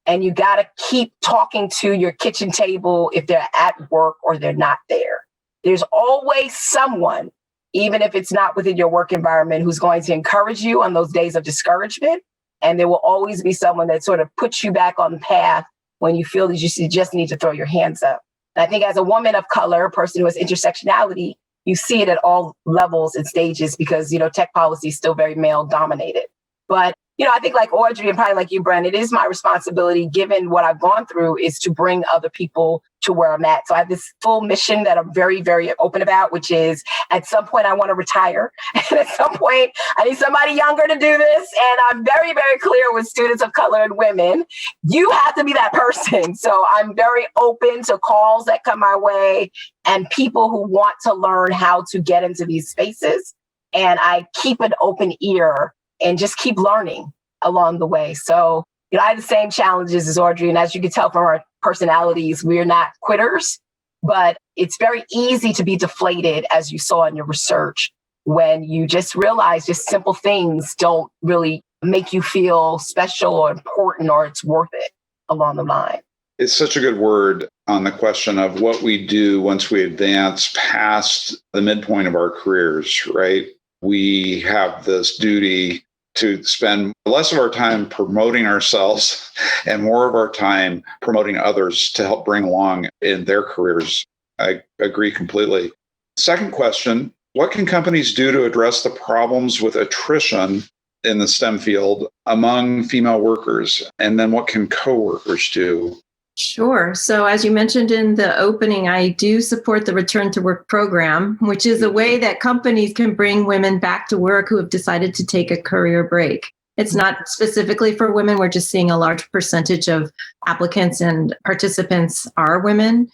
and you got to keep talking to your kitchen table if they're at work or they're not there. There's always someone, even if it's not within your work environment, who's going to encourage you on those days of discouragement. And there will always be someone that sort of puts you back on the path when you feel that you just need to throw your hands up. And I think as a woman of color, a person who has intersectionality, you see it at all levels and stages because, tech policy is still very male dominated. But, I think like Audrey and probably like you, Brent, it is my responsibility, given what I've gone through, is to bring other people to where I'm at. So I have this full mission that I'm very, very open about, which is at some point I want to retire. And at some point I need somebody younger to do this. And I'm very, very clear with students of color and women, you have to be that person. So I'm very open to calls that come my way and people who want to learn how to get into these spaces. And I keep an open ear and just keep learning along the way. So, I have the same challenges as Audrey. And as you can tell from our personalities, we're not quitters, but it's very easy to be deflated, as you saw in your research, when you just realize just simple things don't really make you feel special or important or it's worth it along the line. It's such a good word on the question of what we do once we advance past the midpoint of our careers, right? We have this duty to spend less of our time promoting ourselves and more of our time promoting others to help bring along in their careers. I agree completely. Second question, what can companies do to address the problems with attrition in the STEM field among female workers? And then what can coworkers do? Sure. So as you mentioned in the opening, I do support the Return to Work program, which is a way that companies can bring women back to work who have decided to take a career break. It's not specifically for women. We're just seeing a large percentage of applicants and participants are women.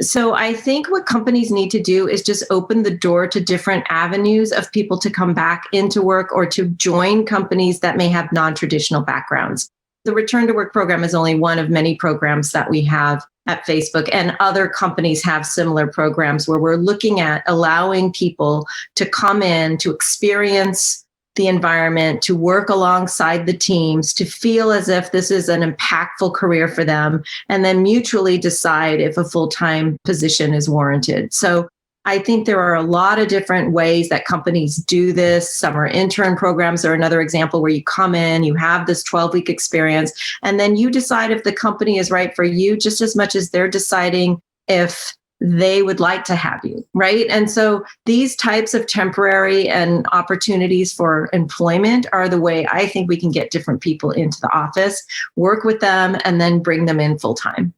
So I think what companies need to do is just open the door to different avenues of people to come back into work or to join companies that may have non-traditional backgrounds. The Return to Work program is only one of many programs that we have at Facebook, and other companies have similar programs where we're looking at allowing people to come in, to experience the environment, to work alongside the teams, to feel as if this is an impactful career for them, and then mutually decide if a full-time position is warranted. So I think there are a lot of different ways that companies do this. Summer intern programs are another example where you come in, you have this 12-week experience, and then you decide if the company is right for you just as much as they're deciding if they would like to have you, right? And so these types of temporary and opportunities for employment are the way I think we can get different people into the office, work with them, and then bring them in full-time.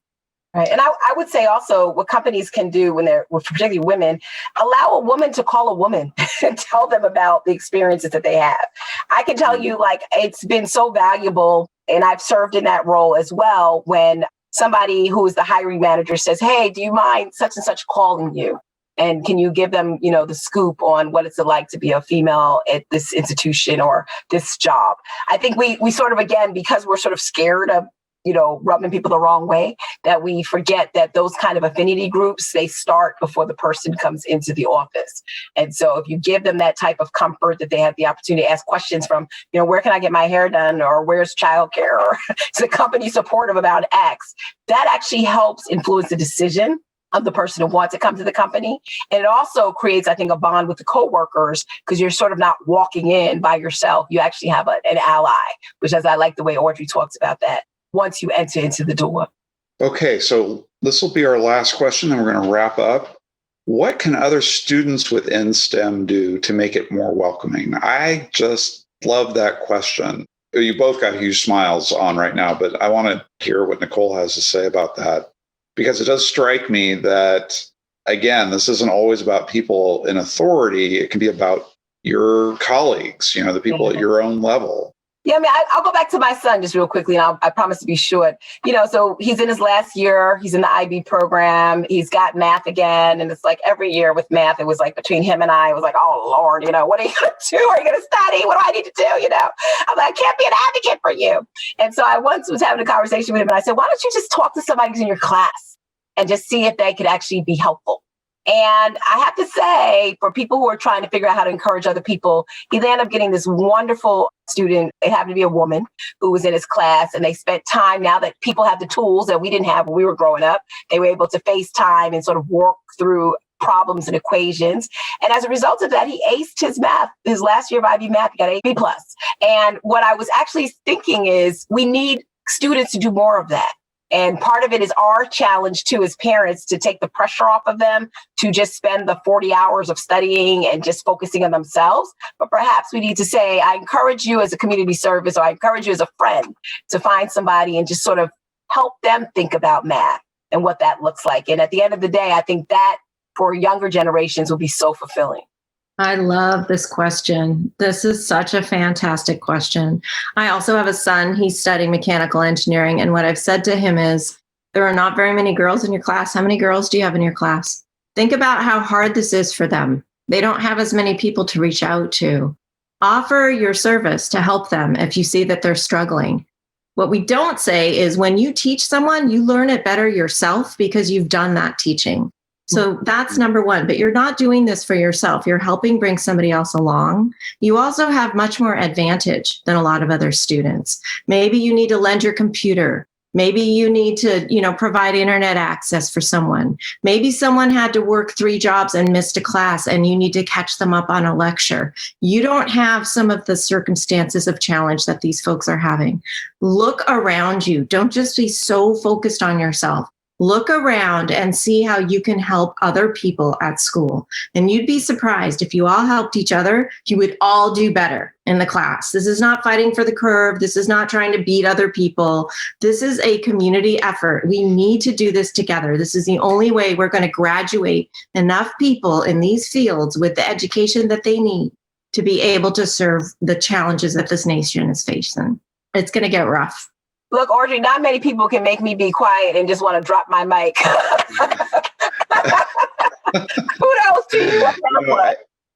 Right. And I would say also what companies can do when they're, particularly women, allow a woman to call a woman and tell them about the experiences that they have. I can tell you, it's been so valuable, and I've served in that role as well, when somebody who is the hiring manager says, hey, do you mind such and such calling you? And can you give them, the scoop on what it's like to be a female at this institution or this job? I think we sort of, again, because we're sort of scared of rubbing people the wrong way, that we forget that those kind of affinity groups, they start before the person comes into the office. And so if you give them that type of comfort that they have the opportunity to ask questions from, where can I get my hair done? Or where's childcare? Or is the company supportive about X? That actually helps influence the decision I'm the person who wants to come to the company. And it also creates, I think, a bond with the coworkers because you're sort of not walking in by yourself. You actually have an ally, which as I like the way Audrey talks about that, once you enter into the door. Okay, so this will be our last question and we're going to wrap up. What can other students within STEM do to make it more welcoming? I just love that question. You both got huge smiles on right now, but I want to hear what Nicole has to say about that. Because it does strike me that, again, this isn't always about people in authority. It can be about your colleagues, the people at your own level. Yeah, I mean, I'll go back to my son just real quickly, and I promise to be short. So he's in his last year. He's in the IB program. He's got math again. And it's like every year with math, it was like between him and I, it was like, oh, Lord, what are you going to do? Are you going to study? What do I need to do? I'm like, I can't be an advocate for you. And so I once was having a conversation with him, and I said, why don't you just talk to somebody who's in your class and just see if they could actually be helpful? And I have to say, for people who are trying to figure out how to encourage other people, he ended up getting this wonderful student. It happened to be a woman who was in his class, and they spent time. Now that people have the tools that we didn't have when we were growing up, they were able to FaceTime and sort of work through problems and equations. And as a result of that, he aced his math. His last year of IB math, he got an A+. And what I was actually thinking is we need students to do more of that. And part of it is our challenge, too, as parents, to take the pressure off of them to just spend the 40 hours of studying and just focusing on themselves. But perhaps we need to say, I encourage you as a community service, or I encourage you as a friend to find somebody and just sort of help them think about math and what that looks like. And at the end of the day, I think that for younger generations will be so fulfilling. I love this question. This is such a fantastic question. I also have a son. He's studying mechanical engineering. And what I've said to him is, there are not very many girls in your class. How many girls do you have in your class? Think about how hard this is for them. They don't have as many people to reach out to. Offer your service to help them if you see that they're struggling. What we don't say is when you teach someone, you learn it better yourself because you've done that teaching. So that's number one, but you're not doing this for yourself. You're helping bring somebody else along. You also have much more advantage than a lot of other students. Maybe you need to lend your computer. Maybe you need to, provide internet access for someone. Maybe someone had to work 3 jobs and missed a class and you need to catch them up on a lecture. You don't have some of the circumstances of challenge that these folks are having. Look around you. Don't just be so focused on yourself. Look around and see how you can help other people at school. And you'd be surprised if you all helped each other, you would all do better in the class. This is not fighting for the curve. This is not trying to beat other people. This is a community effort. We need to do this together. This is the only way we're going to graduate enough people in these fields with the education that they need to be able to serve the challenges that this nation is facing. It's going to get rough. Look, Audrey, not many people can make me be quiet and just want to drop my mic. Kudos to you.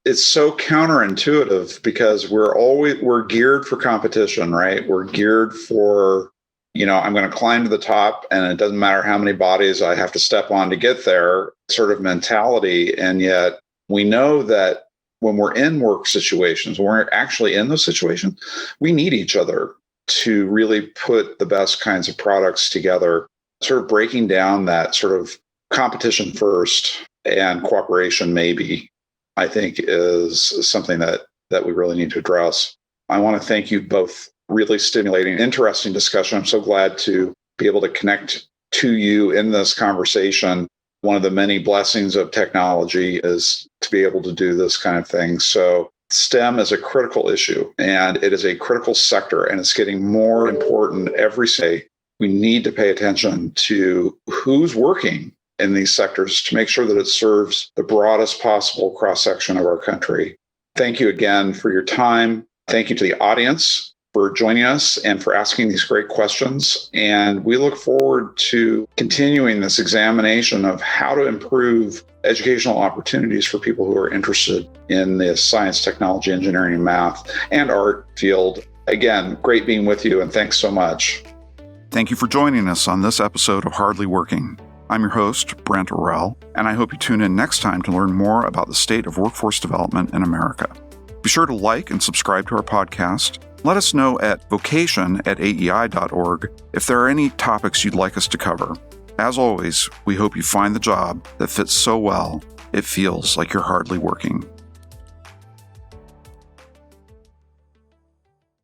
It's so counterintuitive because we're geared for competition, right? We're geared for, I'm going to climb to the top and it doesn't matter how many bodies I have to step on to get there sort of mentality. And yet we know that when we're in work situations, when we're actually in those situations, we need each other to really put the best kinds of products together, sort of breaking down that sort of competition first and cooperation maybe, I think is something that we really need to address. I want to thank you both. Really stimulating, interesting discussion. I'm so glad to be able to connect to you in this conversation. One of the many blessings of technology is to be able to do this kind of thing. So STEM is a critical issue and it is a critical sector and it's getting more important every day. We need to pay attention to who's working in these sectors to make sure that it serves the broadest possible cross-section of our country. Thank you again for your time. Thank you to the audience for joining us and for asking these great questions. And we look forward to continuing this examination of how to improve educational opportunities for people who are interested in the science, technology, engineering, and math and art field. Again, great being with you, and thanks so much. Thank you for joining us on this episode of Hardly Working. I'm your host, Brent Orrell, and I hope you tune in next time to learn more about the state of workforce development in America. Be sure to like and subscribe to our podcast. Let us know at vocation@aei.org if there are any topics you'd like us to cover. As always, we hope you find the job that fits so well it feels like you're hardly working.